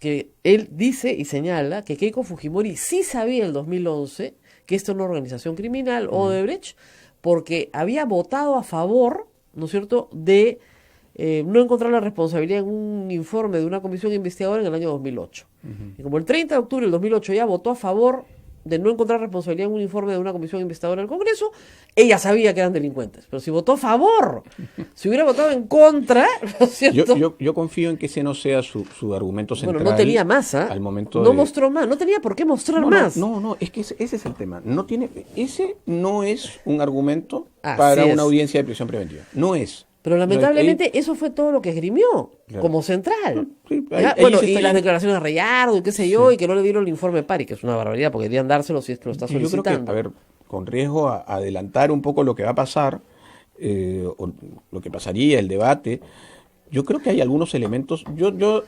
que él dice y señala que Keiko Fujimori sí sabía en 2011 que esta es una organización criminal, Odebrecht, porque había votado a favor, ¿no es cierto?, de no encontrar la responsabilidad en un informe de una comisión investigadora en el año 2008. Y como el 30 de octubre del 2008 ya votó a favor de no encontrar responsabilidad en un informe de una comisión investigadora del Congreso, ella sabía que eran delincuentes. Pero si votó a favor, si hubiera votado en contra, ¿no es cierto? Yo confío en que ese no sea su argumento central. Bueno, no tenía más, al momento mostró más, no tenía por qué mostrar más. No, es que ese es el tema. Ese no es un argumento para una audiencia de prisión preventiva. No es. Pero lamentablemente eso fue todo lo que esgrimió como central. Y las declaraciones de Reyardo y qué sé yo, y que no le dieron el informe Pari, que es una barbaridad, porque deberían dárselo si es que lo está solicitando. Yo creo que, a ver, con riesgo a adelantar un poco lo que va a pasar, o lo que pasaría, el debate, yo creo que hay algunos elementos. Yo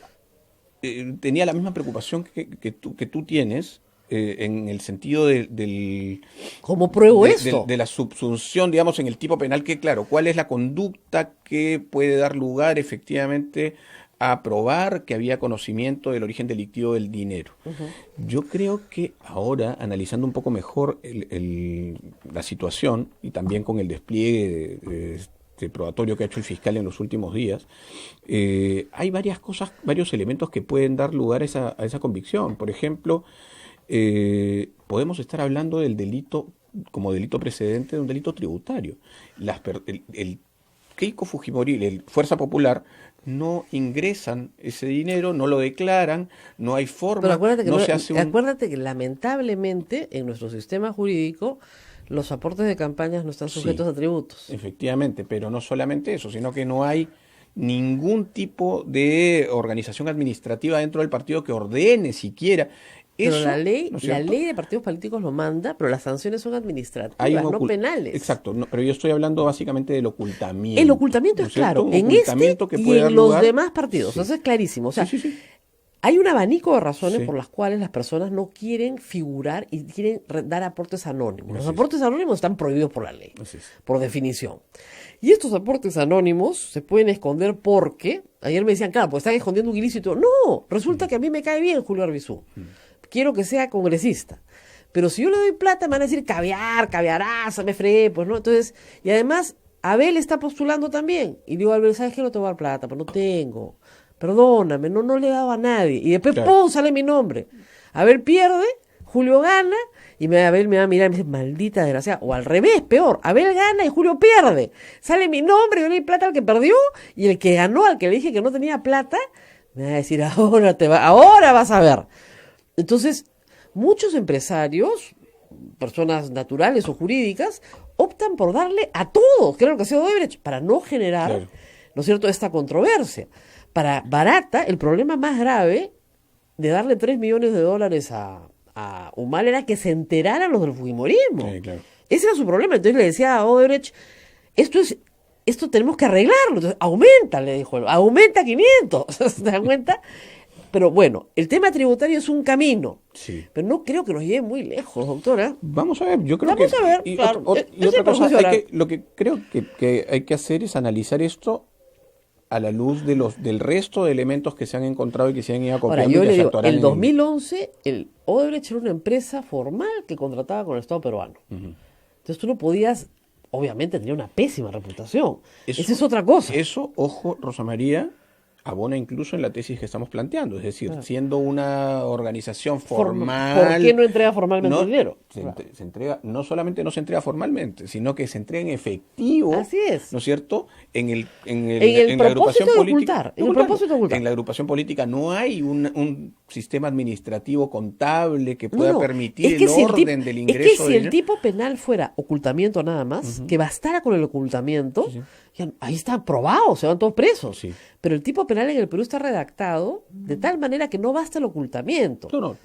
tenía la misma preocupación que tú tienes, en el sentido del ¿cómo pruebo esto? De la subsunción, digamos, en el tipo penal, que claro, cuál es la conducta que puede dar lugar efectivamente a probar que había conocimiento del origen delictivo del dinero. Yo creo que ahora, analizando un poco mejor la situación y también con el despliegue probatorio que ha hecho el fiscal en los últimos días, hay varias cosas, varios elementos que pueden dar lugar a esa convicción. Por ejemplo, podemos estar hablando del delito como delito precedente de un delito tributario. El Keiko Fujimori, el Fuerza Popular, no ingresan ese dinero, no lo declaran, no hay forma, pero acuérdate que se hace acuérdate que lamentablemente en nuestro sistema jurídico los aportes de campañas no están sujetos a tributos. Efectivamente, pero no solamente eso, sino que no hay ningún tipo de organización administrativa dentro del partido que ordene siquiera. Pero eso, la ley ¿no es la cierto? ley de partidos políticos lo manda, pero las sanciones son administrativas, no penales. Exacto, pero yo estoy hablando básicamente del ocultamiento. El ocultamiento ¿no es claro, Un en ocultamiento este que y puede dar en los lugar- demás partidos, Sí. eso es clarísimo. O sea, Sí. hay un abanico de razones Sí. por las cuales las personas no quieren figurar y quieren dar aportes anónimos. Los Así es. aportes anónimos están prohibidos por la ley, Así es. por definición. Y estos aportes anónimos se pueden esconder porque, ayer me decían, claro, pues están escondiendo un ilícito. No, resulta que a mí me cae bien Julio Arbizú. Quiero que sea congresista. Pero si yo le doy plata, me van a decir caviaraza, me fregué, pues no. Entonces, y además, Abel está postulando también. Y digo, Abel, ¿sabes qué? No te voy a dar plata, pero no tengo. Perdóname, no le he dado a nadie. Y después, Claro. ¡pum!, sale mi nombre. Abel pierde, Julio gana, y Abel me va a mirar y me dice, maldita desgraciada. O al revés, peor, Abel gana y Julio pierde. Sale mi nombre, yo le di plata al que perdió, y el que ganó, al que le dije que no tenía plata, me va a decir, ahora vas a ver. Entonces, muchos empresarios, personas naturales o jurídicas, optan por darle a todos, que era lo que hacía Odebrecht, para no generar, Claro. ¿no es cierto?, esta controversia. Para Barata, el problema más grave de darle $3 millones a Humal era que se enteraran los del Fujimorismo. Sí, claro. Ese era su problema. Entonces le decía a Odebrecht, esto tenemos que arreglarlo. Entonces, aumenta, le dijo, aumenta 500. ¿Se dan cuenta? Pero bueno, el tema tributario es un camino. Sí. Pero no creo que nos lleve muy lejos, doctora. Vamos a ver, yo creo Vamos que... a ver, y claro. y Es otra cosa, profesional. lo que creo que hay que hacer es analizar esto a la luz del resto de elementos que se han encontrado y que se han ido Ahora, acopiando yo y que le se digo, actuarán el en 2011, el Odebrecht era una empresa formal que contrataba con el Estado peruano. Entonces tú no podías, obviamente tenía una pésima reputación. Esa es otra cosa. Eso, ojo, Rosa María, abona incluso en la tesis que estamos planteando. Es decir, siendo una organización formal... ¿Por qué no entrega formalmente el dinero? Se entrega, no solamente no se entrega formalmente, sino que se entrega en efectivo. Así es. ¿No es cierto? En la propósito agrupación de política. ocultar, en el propósito de ocultar. En la agrupación política no hay un sistema administrativo contable que pueda No, permitir es que el si orden del ingreso. Es que si de el dinero. tipo penal fuera ocultamiento nada más, que bastara con el ocultamiento, ya, ahí está probado, se van todos presos. Pero el tipo penal en el Perú está redactado de tal manera que no basta el ocultamiento. No,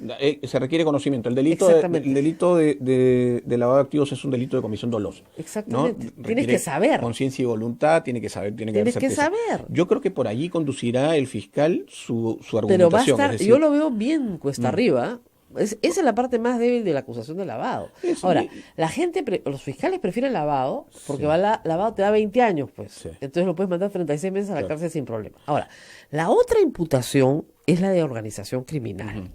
se requiere conocimiento. El delito, Exactamente. el delito de lavado de activos es un delito de comisión dolosa. Exactamente. ¿no? Tienes Requiere que saber. conciencia y voluntad, tiene que saber, tiene que Tienes haber que certeza. saber. Yo creo que por allí conducirá el fiscal su Pero argumentación. va a estar, es decir, yo lo veo bien cuesta arriba. Esa es la parte más débil de la acusación de lavado. Eso, Ahora, los fiscales prefieren lavado porque lavado te da 20 años, pues. Entonces lo puedes mandar 36 meses a la cárcel sin problema. Ahora, la otra imputación es la de organización criminal.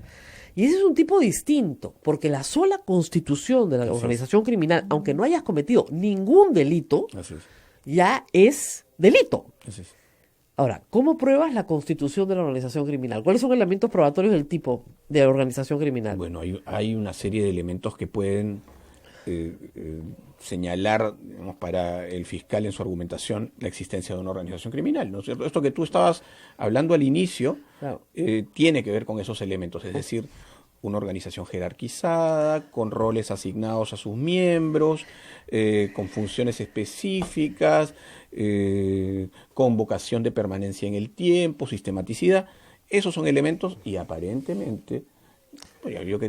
Y ese es un tipo distinto, porque la sola constitución de la organización criminal, aunque no hayas cometido ningún delito, ya es delito. Ahora, ¿cómo pruebas la constitución de la organización criminal? ¿Cuáles son elementos probatorios del tipo de organización criminal? Bueno, hay una serie de elementos que pueden señalar, digamos, para el fiscal en su argumentación la existencia de una organización criminal, ¿no es cierto? Esto que tú estabas hablando al inicio tiene que ver con esos elementos, es decir, una organización jerarquizada, con roles asignados a sus miembros, con funciones específicas, con vocación de permanencia en el tiempo, sistematicidad. Esos son elementos y aparentemente,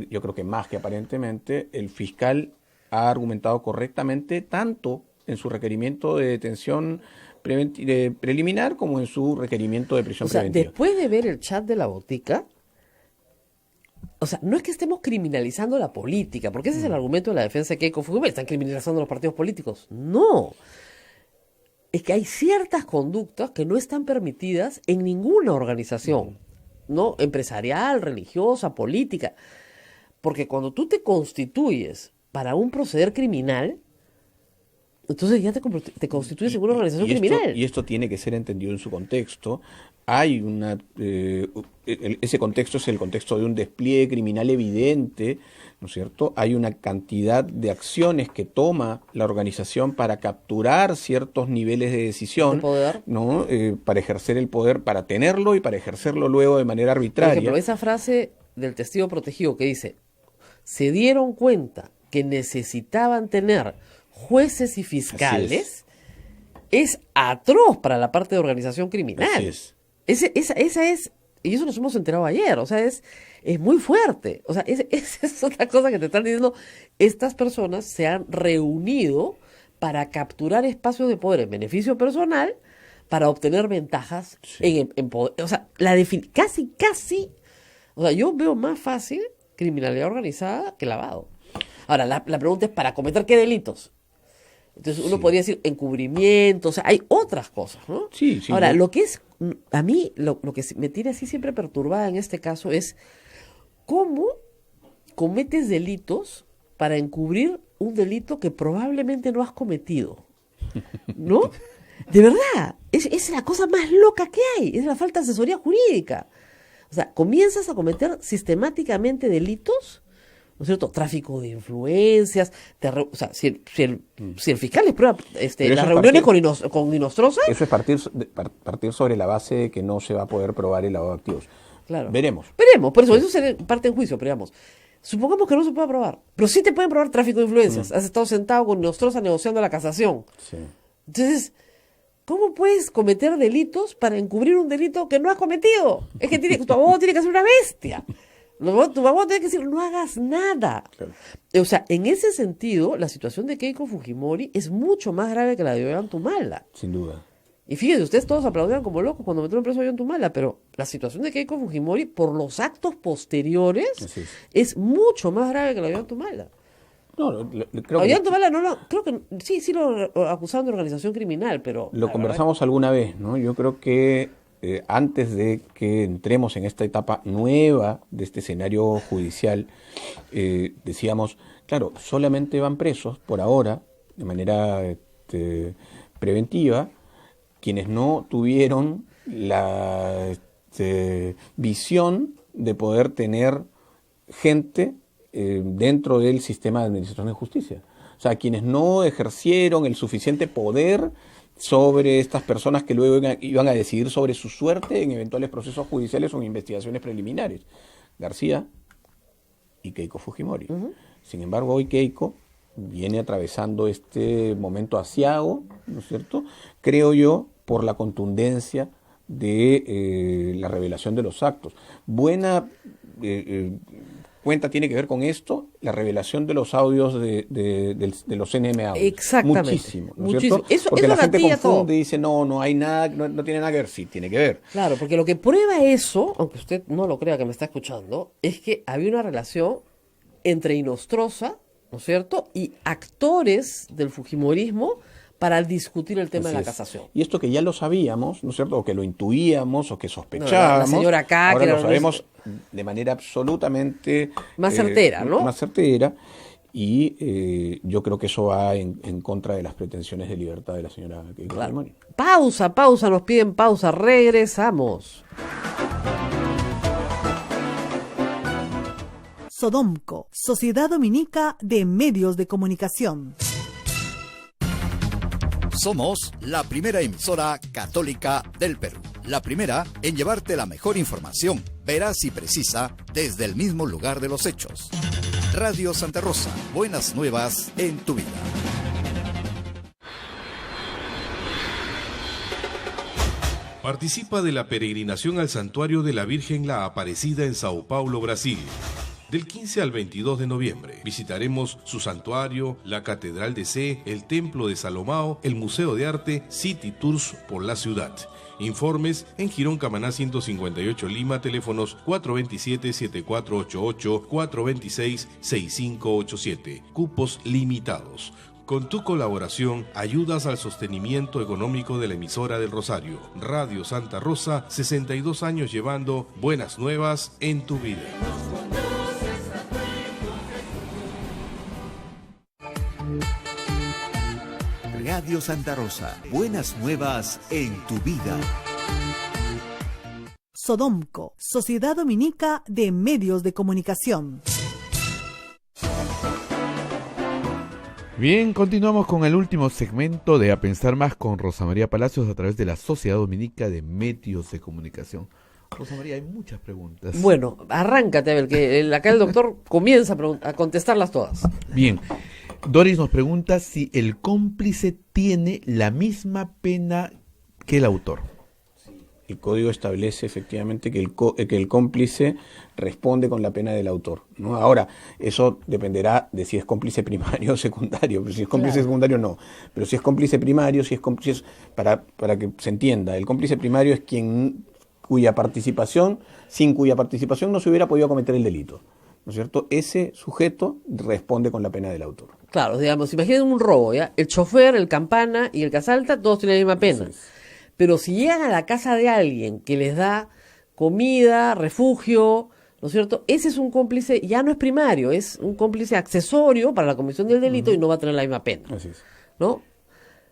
yo creo que más que aparentemente, el fiscal ha argumentado correctamente tanto en su requerimiento de detención preliminar como en su requerimiento de prisión O sea, preventiva. después de ver el chat de la botica, o sea, no es que estemos criminalizando la política, porque ese es el argumento de la defensa de Keiko Fujimori, están criminalizando los partidos políticos. No. es que hay ciertas conductas que no están permitidas en ninguna organización, ¿no? Empresarial, religiosa, política. Porque cuando tú te constituyes para un proceder criminal, entonces ya te constituyes en una organización criminal. Y esto tiene que ser entendido en su contexto. Hay ese contexto es el contexto de un despliegue criminal evidente, ¿no es cierto? Hay una cantidad de acciones que toma la organización para capturar ciertos niveles de decisión, ¿de poder? ¿no? Para ejercer el poder, para tenerlo y para ejercerlo luego de manera arbitraria. Por ejemplo, esa frase del testigo protegido que dice, se dieron cuenta que necesitaban tener jueces y fiscales, es atroz para la parte de organización criminal. Así es. Esa es, y eso nos hemos enterado ayer, o sea, es muy fuerte. O sea, esa es otra cosa que te están diciendo. Estas personas se han reunido para capturar espacios de poder en beneficio personal para obtener ventajas en poder. O sea, casi, o sea, yo veo más fácil criminalidad organizada que lavado. Ahora, la pregunta es, ¿para cometer qué delitos? Entonces uno podría decir encubrimiento, o sea, hay otras cosas, ¿no? Sí. Ahora, lo que es, a mí, lo que me tiene así siempre perturbada en este caso es cómo cometes delitos para encubrir un delito que probablemente no has cometido, ¿no? De verdad, es la cosa más loca que hay, es la falta de asesoría jurídica. O sea, comienzas a cometer sistemáticamente delitos, ¿no es cierto? Tráfico de influencias, o sea, si el fiscal les prueba las reuniones con Inostroza. Eso es partir sobre la base de que no se va a poder probar el lavado de activos. Claro. Veremos, por eso se parte en juicio, pero digamos, supongamos que no se pueda probar, pero sí te pueden probar tráfico de influencias. Has estado sentado con Inostroza negociando la casación. Sí. Entonces, ¿cómo puedes cometer delitos para encubrir un delito que no has cometido? Es que tu abogado tiene que ser una bestia. Tu abogado tiene que decir, no hagas nada. Claro. O sea, en ese sentido, la situación de Keiko Fujimori es mucho más grave que la de Ollanta-Humala. Sin duda. Y fíjense, ustedes todos aplaudían como locos cuando metieron preso a Ollanta-Humala, pero la situación de Keiko Fujimori, por los actos posteriores, es mucho más grave que la de Ollanta-Humala. No, creo Ollanta-Humala creo que sí lo acusaron de organización criminal, pero... Lo conversamos alguna vez, ¿no? Yo creo que antes de que entremos en esta etapa nueva de este escenario judicial, decíamos, claro, solamente van presos por ahora, de manera preventiva, quienes no tuvieron la visión de poder tener gente dentro del sistema de administración de justicia. O sea, quienes no ejercieron el suficiente poder sobre estas personas que luego iban a decidir sobre su suerte en eventuales procesos judiciales o en investigaciones preliminares. García y Keiko Fujimori. Sin embargo, hoy Keiko viene atravesando este momento aciago, ¿no es cierto? Creo yo, por la contundencia de la revelación de los actos. Buena cuenta tiene que ver con esto, la revelación de los audios de los NMA. Exactamente. Muchísimo, ¿no es cierto? Porque la gente confunde y dice, no hay nada, no tiene nada que ver. Sí, tiene que ver. Claro, porque lo que prueba eso, aunque usted no lo crea que me está escuchando, es que había una relación entre Inostroza, ¿no es cierto?, y actores del fujimorismo para discutir el tema de la casación. Y esto que ya lo sabíamos, ¿no es cierto?, o que lo intuíamos, o que sospechábamos, la señora acá, ahora que lo sabemos de manera absolutamente... más certera, ¿no? Más certera, y yo creo que eso va en contra de las pretensiones de libertad de la señora Keiko Fujimori. Pausa, nos piden pausa, regresamos. Sodomco, Sociedad Dominica de Medios de Comunicación. Somos la primera emisora católica del Perú. La primera en llevarte la mejor información, veraz y precisa, desde el mismo lugar de los hechos. Radio Santa Rosa, buenas nuevas en tu vida. Participa de la peregrinación al Santuario de la Virgen la Aparecida en Sao Paulo, Brasil. Del 15 al 22 de noviembre visitaremos su santuario, la Catedral de Sé, el Templo de Salomao, el Museo de Arte, City Tours por la ciudad. Informes en Girón Camaná 158 Lima, teléfonos 427-7488, 426-6587. Cupos limitados. Con tu colaboración ayudas al sostenimiento económico de la emisora del Rosario. Radio Santa Rosa, 62 años llevando buenas nuevas en tu vida. Radio Santa Rosa, buenas nuevas en tu vida. Sodomco, Sociedad Dominica de Medios de Comunicación. Bien, continuamos con el último segmento de A Pensar Más con Rosa María Palacios a través de la Sociedad Dominica de Medios de Comunicación. Rosa María, hay muchas preguntas. Bueno, arráncate a ver, que acá el doctor comienza a contestarlas todas. Bien, Doris nos pregunta si el cómplice tiene la misma pena que el autor. El código establece efectivamente que el cómplice responde con la pena del autor, ¿no? Ahora, eso dependerá de si es cómplice primario o secundario. Pero si es cómplice secundario, no. Pero si es cómplice primario, para que se entienda, el cómplice primario es sin cuya participación no se hubiera podido cometer el delito, ¿no es cierto? Ese sujeto responde con la pena del autor. Claro, digamos, imaginen un robo, ¿ya? El chofer, el campana y el que asalta, todos tienen la misma pena. Pero si llegan a la casa de alguien que les da comida, refugio, ¿no es cierto? Ese es un cómplice, ya no es primario, es un cómplice accesorio para la comisión del delito y no va a tener la misma pena. Así es. ¿No?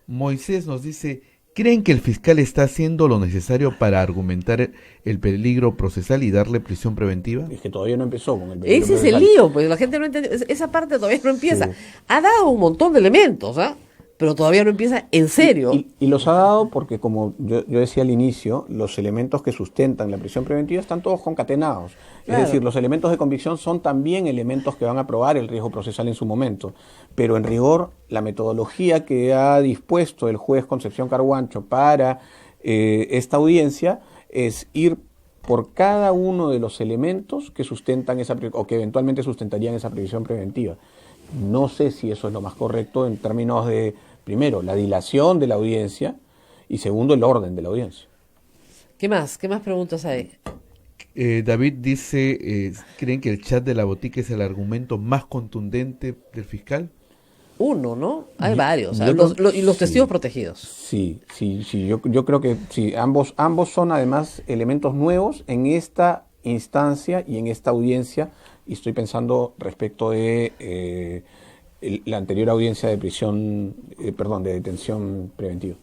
Moisés nos dice, ¿creen que el fiscal está haciendo lo necesario para argumentar el peligro procesal y darle prisión preventiva? Es que todavía no empezó con el peligro procesal. Ese es el lío, pues la gente no entiende, esa parte todavía no empieza. Sí. Ha dado un montón de elementos, ¿ah? Pero todavía no empieza en serio. Y los ha dado porque, como yo decía al inicio, los elementos que sustentan la prisión preventiva están todos concatenados. Claro. Es decir, los elementos de convicción son también elementos que van a probar el riesgo procesal en su momento. Pero en rigor, la metodología que ha dispuesto el juez Concepción Carhuancho para esta audiencia es ir por cada uno de los elementos que sustentan o que eventualmente sustentarían esa prisión preventiva. No sé si eso es lo más correcto en términos de, primero, la dilación de la audiencia y segundo, el orden de la audiencia. ¿Qué más? ¿Qué más preguntas hay? David dice, ¿creen que el chat de la botica es el argumento más contundente del fiscal? Uno, ¿no? Hay varios. Y los testigos protegidos. Sí. Yo creo que sí. Ambos son además elementos nuevos en esta instancia y en esta audiencia. Y estoy pensando respecto de la anterior audiencia de de detención preventiva.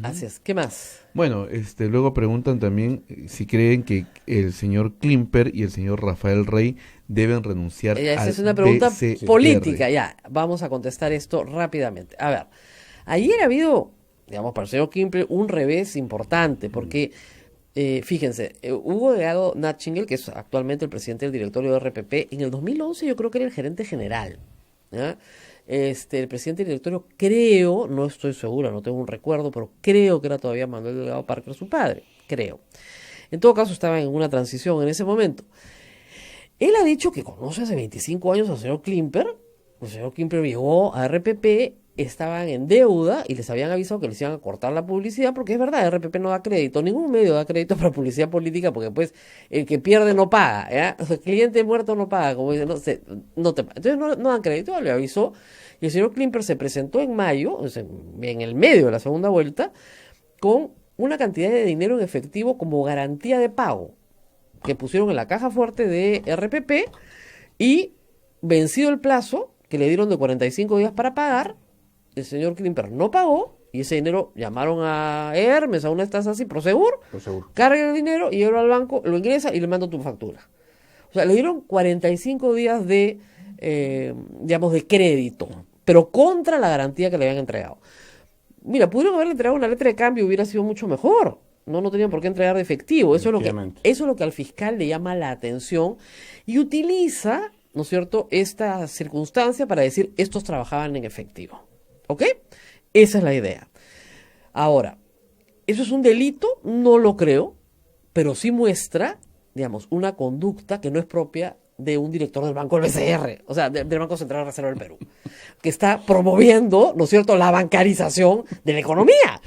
Así es. ¿Qué más? Bueno, luego preguntan también si creen que el señor Klimper y el señor Rafael Rey deben renunciar al Esa es una pregunta política. Ya, vamos a contestar esto rápidamente. A ver, ayer ha habido, digamos, para el señor Klimper un revés importante, porque... fíjense, Hugo Delgado Natchingel, que es actualmente el presidente del directorio de RPP, en el 2011 yo creo que era el gerente general, ¿ya? El presidente del directorio, creo, no estoy segura, no tengo un recuerdo, pero creo que era todavía Manuel Delgado Parker, su padre, creo. En todo caso estaba en una transición en ese momento. Él ha dicho que conoce hace 25 años al señor Klimper. El señor Klimper llegó a RPP, estaban en deuda y les habían avisado que les iban a cortar la publicidad, porque es verdad, RPP no da crédito, ningún medio da crédito para publicidad política, porque pues el que pierde no paga, ¿ya? O sea, el cliente muerto no paga, como dicen, no te paga. Entonces no dan crédito, le avisó, y el señor Klimper se presentó en mayo, o sea, en el medio de la segunda vuelta, con una cantidad de dinero en efectivo como garantía de pago, que pusieron en la caja fuerte de RPP, y vencido el plazo, que le dieron de 45 días para pagar, el señor Klimper no pagó y ese dinero llamaron a Hermes, a una estancia así, Prosegur, carga el dinero y lleva al banco, lo ingresa y le manda tu factura. O sea, le dieron 45 días de, digamos, de crédito, pero contra la garantía que le habían entregado. Mira, pudieron haberle entregado una letra de cambio, hubiera sido mucho mejor. No tenían por qué entregar de efectivo. Eso es lo que al fiscal le llama la atención y utiliza, ¿no es cierto?, esta circunstancia para decir, estos trabajaban en efectivo. ¿Ok? Esa es la idea. Ahora, ¿eso es un delito? No lo creo, pero sí muestra, digamos, una conducta que no es propia de un director del Banco del BCR, o sea, del Banco Central de Reserva del Perú, que está promoviendo, ¿no es cierto?, la bancarización de la economía.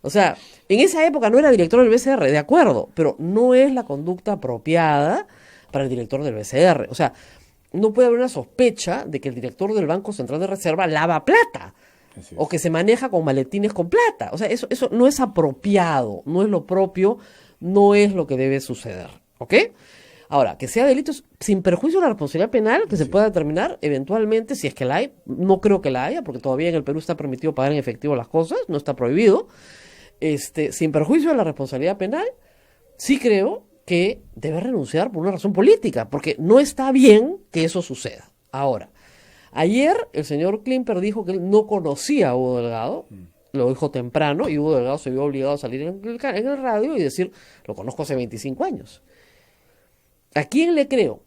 O sea, en esa época no era director del BCR, de acuerdo, pero no es la conducta apropiada para el director del BCR. O sea, no puede haber una sospecha de que el director del Banco Central de Reserva lava plata. o que se maneja con maletines con plata. O sea, eso no es apropiado, no es lo propio, no es lo que debe suceder, ¿ok? Ahora, que sea delitos sin perjuicio de la responsabilidad penal, que se pueda determinar eventualmente, si es que la hay, no creo que la haya, porque todavía en el Perú está permitido pagar en efectivo las cosas, no está prohibido, sin perjuicio de la responsabilidad penal, sí creo que debe renunciar por una razón política, porque no está bien que eso suceda. Ahora, ayer el señor Klimper dijo que él no conocía a Hugo Delgado, lo dijo temprano, y Hugo Delgado se vio obligado a salir en el radio y decir, lo conozco hace 25 años. ¿A quién le creo?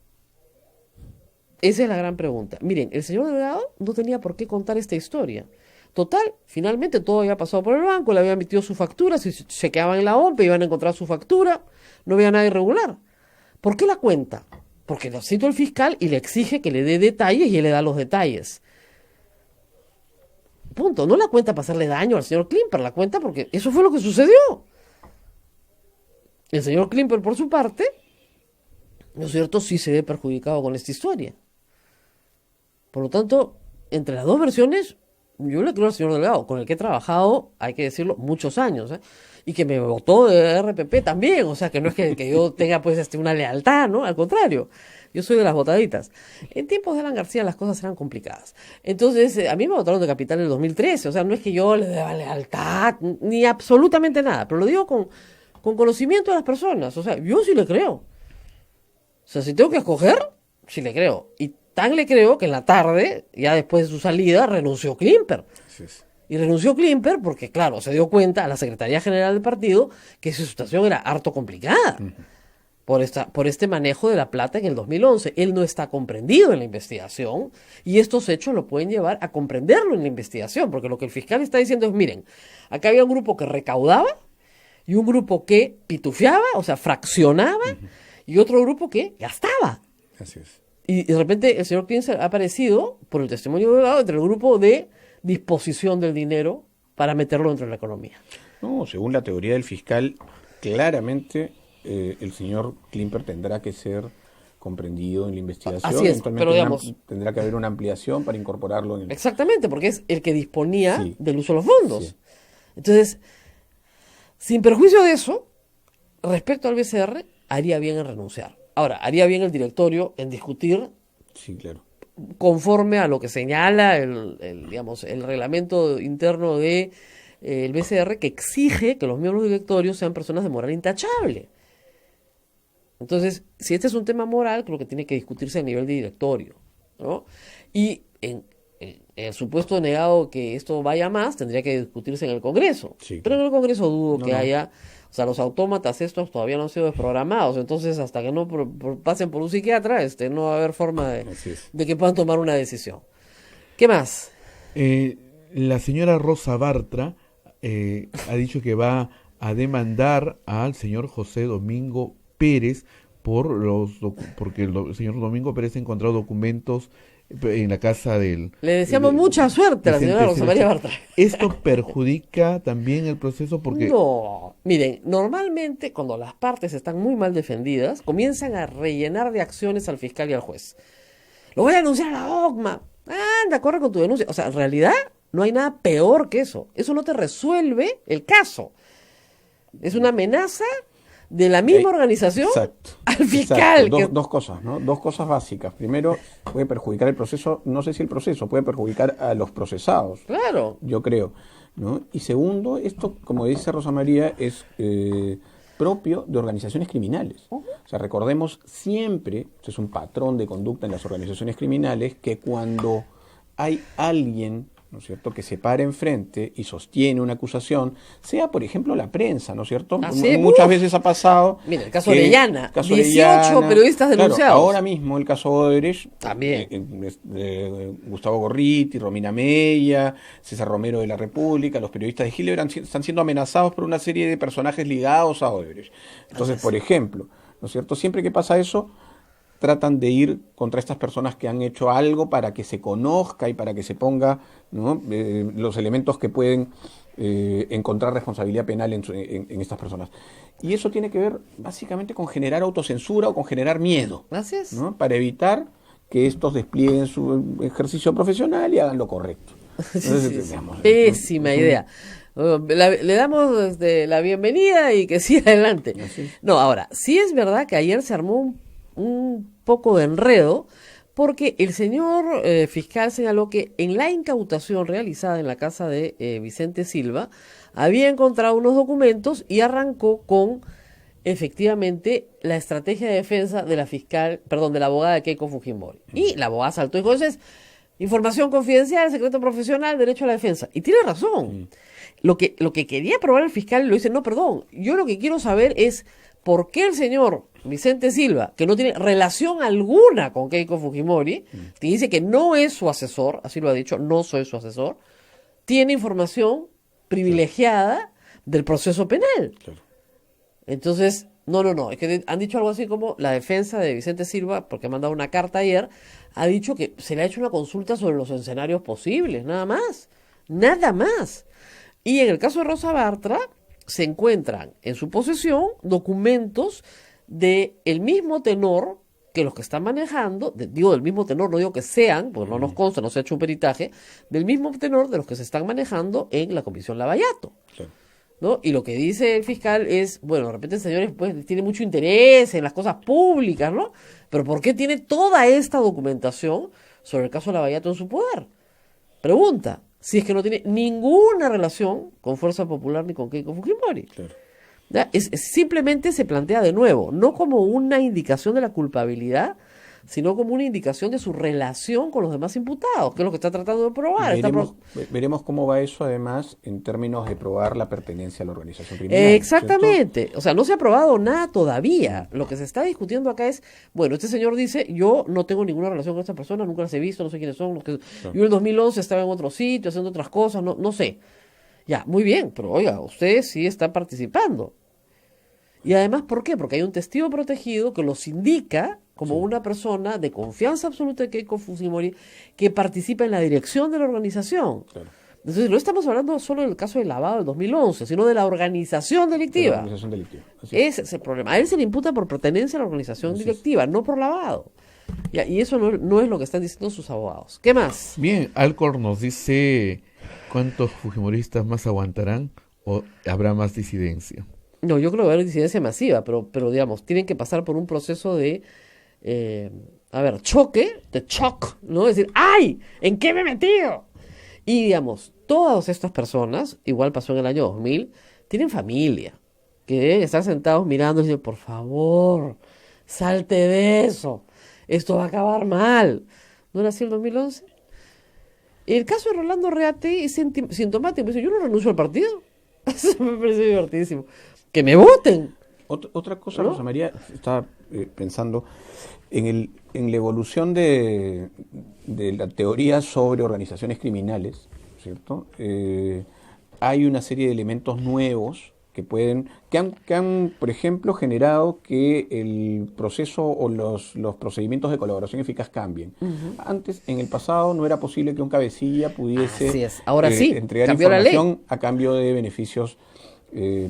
Esa es la gran pregunta. Miren, el señor Delgado no tenía por qué contar esta historia. Total, finalmente todo había pasado por el banco, le habían emitido su factura, si se quedaban en la OMPE iban a encontrar su factura, no había nada irregular. ¿Por qué la cuenta? Porque lo cita el fiscal y le exige que le dé detalles y él le da los detalles. Punto. No la cuenta para hacerle daño al señor Klimper, la cuenta porque eso fue lo que sucedió. El señor Klimper, por su parte, ¿no es cierto?, sí se ve perjudicado con esta historia. Por lo tanto, entre las dos versiones, yo le creo al señor Delgado, con el que he trabajado, hay que decirlo, muchos años, y que me votó de RPP también, o sea, que no es que yo tenga pues una lealtad, ¿no? Al contrario, yo soy de las votaditas. En tiempos de Alan García las cosas eran complicadas. Entonces, a mí me votaron de capital en el 2013, o sea, no es que yo le deba lealtad, ni absolutamente nada, pero lo digo con conocimiento de las personas, o sea, yo sí le creo. O sea, si tengo que escoger, sí le creo. Y tan le creo que en la tarde, ya después de su salida, renunció Klimper. Sí. Y renunció Klimper porque, claro, se dio cuenta a la Secretaría General del partido que su situación era harto complicada por este manejo de la plata en el 2011. Él no está comprendido en la investigación y estos hechos lo pueden llevar a comprenderlo en la investigación, porque lo que el fiscal está diciendo es, miren, acá había un grupo que recaudaba y un grupo que pitufiaba, o sea, fraccionaba, y otro grupo que gastaba. Así es. Y de repente el señor Klimper ha aparecido, por el testimonio de Delgado, entre el grupo de disposición del dinero para meterlo dentro de la economía. No, según la teoría del fiscal, claramente el señor Klimper tendrá que ser comprendido en la investigación. Así es, pero digamos, tendrá que haber una ampliación para incorporarlo en el... Exactamente, porque es el que disponía del uso de los fondos. Sí. Entonces, sin perjuicio de eso, respecto al BCR, haría bien en renunciar. Ahora, haría bien el directorio en discutir, conforme a lo que señala el reglamento interno de el BCR, que exige que los miembros del directorio sean personas de moral intachable. Entonces, si este es un tema moral, creo que tiene que discutirse a nivel de directorio, ¿no? Y en el supuesto negado que esto vaya más, tendría que discutirse en el Congreso. Sí, pero en el Congreso dudo que haya... O sea, los autómatas estos todavía no han sido desprogramados, entonces hasta que no pasen por un psiquiatra, no va a haber forma de que puedan tomar una decisión. ¿Qué más? La señora Rosa Bartra ha dicho que va a demandar al señor José Domingo Pérez porque el señor Domingo Pérez ha encontrado documentos en la casa del... Le deseamos mucha suerte a la señora Rosa María Bartra. ¿Esto perjudica también el proceso? Porque... No, miren, normalmente cuando las partes están muy mal defendidas, comienzan a rellenar de acciones al fiscal y al juez. Lo voy a denunciar a la OCMA. Anda, corre con tu denuncia. O sea, en realidad no hay nada peor que eso. Eso no te resuelve el caso. Es una amenaza de la misma organización al fiscal. Dos cosas, ¿no? Dos cosas básicas. Primero, puede perjudicar el proceso, no sé si el proceso, puede perjudicar a los procesados. Claro. Yo creo, ¿no? Y segundo, esto, como dice Rosa María, es propio de organizaciones criminales. O sea, recordemos siempre, esto es un patrón de conducta en las organizaciones criminales, que cuando hay alguien, ¿no es cierto?, que se para enfrente y sostiene una acusación, sea, por ejemplo, la prensa, ¿no es cierto? Muchas veces ha pasado... Mira, el caso de Orellana, 18 periodistas denunciados. Claro, ahora mismo el caso Odebrecht, también. Gustavo Gorriti, Romina Mella, César Romero de la República, los periodistas de Hildebrand están siendo amenazados por una serie de personajes ligados a Odebrecht. Entonces, por ejemplo, ¿no es cierto?, siempre que pasa eso, tratan de ir contra estas personas que han hecho algo para que se conozca y para que se ponga, ¿no?, los elementos que pueden encontrar responsabilidad penal en estas personas. Y eso tiene que ver básicamente con generar autocensura o con generar miedo. Así es. ¿No? Para evitar que estos desplieguen su ejercicio profesional y hagan lo correcto. Pésima idea. Le damos la bienvenida y que siga adelante. No, ahora, sí es verdad que ayer se armó un poco de enredo porque el señor fiscal señaló que en la incautación realizada en la casa de Vicente Silva había encontrado unos documentos y arrancó con efectivamente la estrategia de defensa de de la abogada de Keiko Fujimori. Y la abogada saltó y dijo, entonces, información confidencial, secreto profesional, derecho a la defensa. Y tiene razón. Lo que quería probar el fiscal lo dice, no, perdón, yo lo que quiero saber es por qué el señor Vicente Silva, que no tiene relación alguna con Keiko Fujimori, que dice que no es su asesor, así lo ha dicho, no soy su asesor, tiene información privilegiada del proceso penal. Entonces, no, es que han dicho algo así como la defensa de Vicente Silva, porque ha mandado una carta ayer, ha dicho que se le ha hecho una consulta sobre los escenarios posibles, nada más. Y en el caso de Rosa Bartra, se encuentran en su posesión documentos del mismo tenor que los que están manejando, digo del mismo tenor, no digo que sean, porque no nos consta, no se ha hecho un peritaje, del mismo tenor de los que se están manejando en la Comisión Lavallato. ¿No? Y lo que dice el fiscal es, bueno, de repente el señor pues, tiene mucho interés en las cosas públicas, ¿no? Pero ¿por qué tiene toda esta documentación sobre el caso Lavallato en su poder? Pregunta, si es que no tiene ninguna relación con Fuerza Popular ni con Keiko Fujimori. ¿Ya? Simplemente se plantea de nuevo, no como una indicación de la culpabilidad, sino como una indicación de su relación con los demás imputados, que es lo que está tratando de probar. Veremos cómo va eso, además, en términos de probar la pertenencia a la organización criminal. Exactamente. ¿Cierto? O sea, no se ha probado nada todavía. Lo que se está discutiendo acá es, bueno, este señor dice, yo no tengo ninguna relación con esta persona, nunca las he visto, no sé quiénes son. Yo en el 2011 estaba en otro sitio, haciendo otras cosas, no sé. Ya, muy bien, pero oiga, ustedes sí están participando. Y además, ¿por qué? Porque hay un testigo protegido que los indica como una persona de confianza absoluta de Keiko Fujimori que participa en la dirección de la organización. Entonces, no estamos hablando solo del caso del lavado del 2011, sino de la organización delictiva. Ese es el problema. A él se le imputa por pertenencia a la organización directiva, no por lavado. Y eso no es lo que están diciendo sus abogados. ¿Qué más? Bien, Alcor nos dice cuántos fujimoristas más aguantarán o habrá más disidencia. No, yo creo que va a haber disidencia masiva, pero digamos, tienen que pasar por un proceso de, choque, de shock, ¿no? Es decir, ¡ay! ¿En qué me he metido? Y, digamos, todas estas personas, igual pasó en el año 2000, tienen familia, que deben estar sentados mirando y dicen, por favor, salte de eso, esto va a acabar mal. ¿No era así el 2011? El caso de Rolando Reate es sintomático. Dice, yo no renuncio al partido. Eso me parece divertidísimo. ¡Que me voten! Otra cosa, ¿no? Rosa María, estaba pensando en la evolución de la teoría sobre organizaciones criminales, ¿cierto? Hay una serie de elementos nuevos que han, por ejemplo, generado que el proceso o los procedimientos de colaboración eficaz cambien. Antes, en el pasado, no era posible que un cabecilla pudiese Ahora sí, entregar información a cambio de beneficios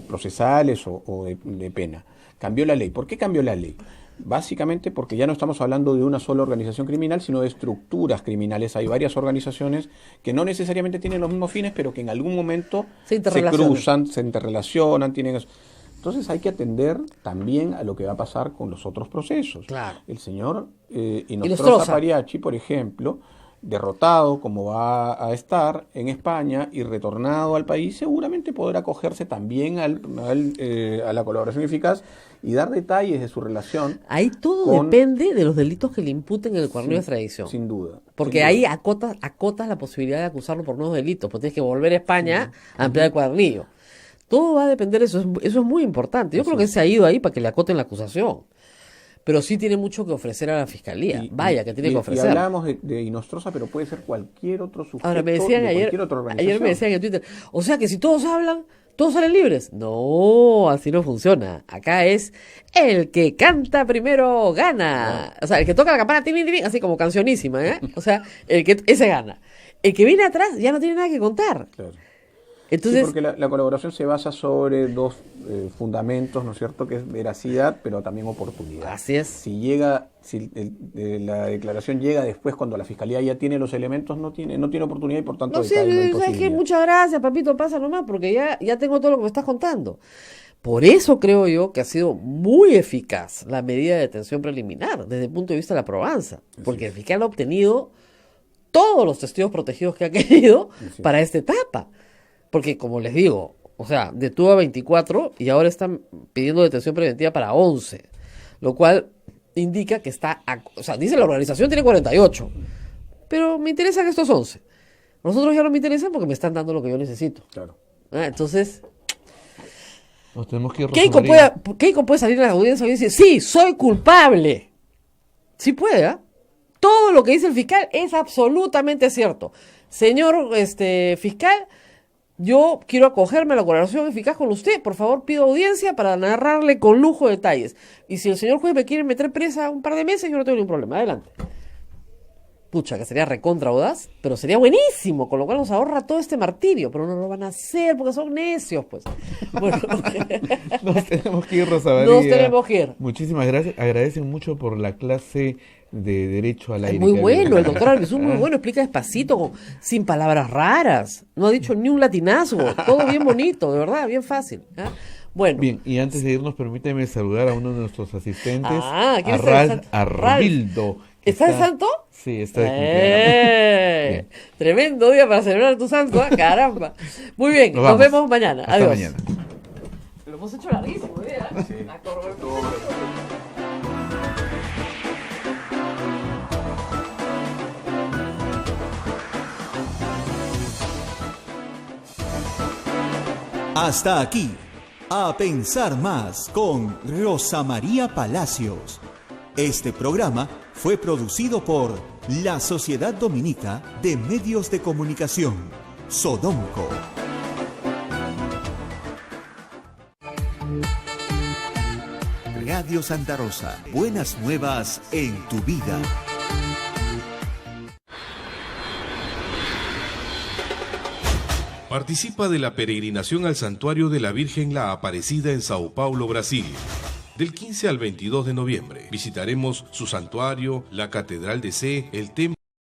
procesales o de pena. Cambió la ley. ¿Por qué cambió la ley? Básicamente porque ya no estamos hablando de una sola organización criminal, sino de estructuras criminales. Hay varias organizaciones que no necesariamente tienen los mismos fines, pero que en algún momento se cruzan, se interrelacionan, tienen eso. Entonces hay que atender también a lo que va a pasar con los otros procesos. Claro. El señor Inostroza Pariachi, por ejemplo, derrotado como va a estar en España y retornado al país, seguramente podrá acogerse también a la colaboración eficaz y dar detalles de su relación. Ahí todo depende de los delitos que le imputen en el cuaderno de extradición. Sin duda. Porque ahí acotas la posibilidad de acusarlo por nuevos delitos, porque tienes que volver a España a ampliar el cuadernillo. Todo va a depender de eso, eso es muy importante. Yo creo que se ha ido ahí para que le acoten la acusación. Pero sí tiene mucho que ofrecer a la Fiscalía. Que tiene que ofrecer. Y hablábamos de Inostroza, pero puede ser cualquier otro sujeto. Ahora, me decían cualquier otra organización. Ayer me decían en Twitter, o sea que si todos hablan, todos salen libres. No, así no funciona. Acá es el que canta primero gana. O sea, el que toca la campana, así como cancionísima, ¿eh? O sea, ese gana. El que viene atrás ya no tiene nada que contar. Claro. Entonces, sí, porque la colaboración se basa sobre dos fundamentos, ¿no es cierto?, que es veracidad, pero también oportunidad. Así es. Si la declaración llega después, cuando la Fiscalía ya tiene los elementos, no tiene oportunidad y por tanto no sé, ¿sabes qué? Muchas gracias, papito, pasa nomás, porque ya tengo todo lo que me estás contando. Por eso creo yo que ha sido muy eficaz la medida de detención preliminar desde el punto de vista de la probanza, porque el fiscal ha obtenido todos los testigos protegidos que ha querido para esta etapa. Porque, como les digo, o sea, detuvo a 24 y ahora están pidiendo detención preventiva para 11, lo cual indica que o sea, dice la organización tiene 48, pero me interesan estos 11. Nosotros ya no me interesan porque me están dando lo que yo necesito. Claro. Entonces, nos tenemos que ir. Keiko puede salir a la audiencia y decir, sí, soy culpable. Sí puede, ¿eh? Todo lo que dice el fiscal es absolutamente cierto. Señor fiscal, yo quiero acogerme a la colaboración eficaz con usted. Por favor, pido audiencia para narrarle con lujo de detalles. Y si el señor juez me quiere meter presa un par de meses, yo no tengo ningún problema. Adelante. Pucha, que sería recontra audaz, pero sería buenísimo, con lo cual nos ahorra todo este martirio, pero no lo van a hacer porque son necios, pues. Bueno. Nos tenemos que ir, Rosa María. Nos tenemos que ir. Muchísimas gracias. Agradecen mucho por la clase de Derecho al Aire. Es muy bueno, el doctor Albizu, muy bueno, explica despacito, sin palabras raras, no ha dicho ni un latinazgo, todo bien bonito, de verdad, bien fácil. Bueno. Bien, y antes de irnos, permíteme saludar a uno de nuestros asistentes, ¿quién a Romildo. ¿Está de santo? Sí, está de cumpleaños. Tremendo día para celebrar tu santo, caramba. Muy bien, nos vemos mañana. Hasta adiós. Mañana. Lo hemos hecho larguísimo, ¿verdad? Sí. Hasta aquí, A Pensar Más con Rosa María Palacios. Este programa fue producido por la Sociedad Dominica de Medios de Comunicación, Sodomco. Radio Santa Rosa, buenas nuevas en tu vida. Participa de la peregrinación al Santuario de la Virgen la Aparecida en Sao Paulo, Brasil. Del 15 al 22 de noviembre visitaremos su santuario, la Catedral de Sé, el templo.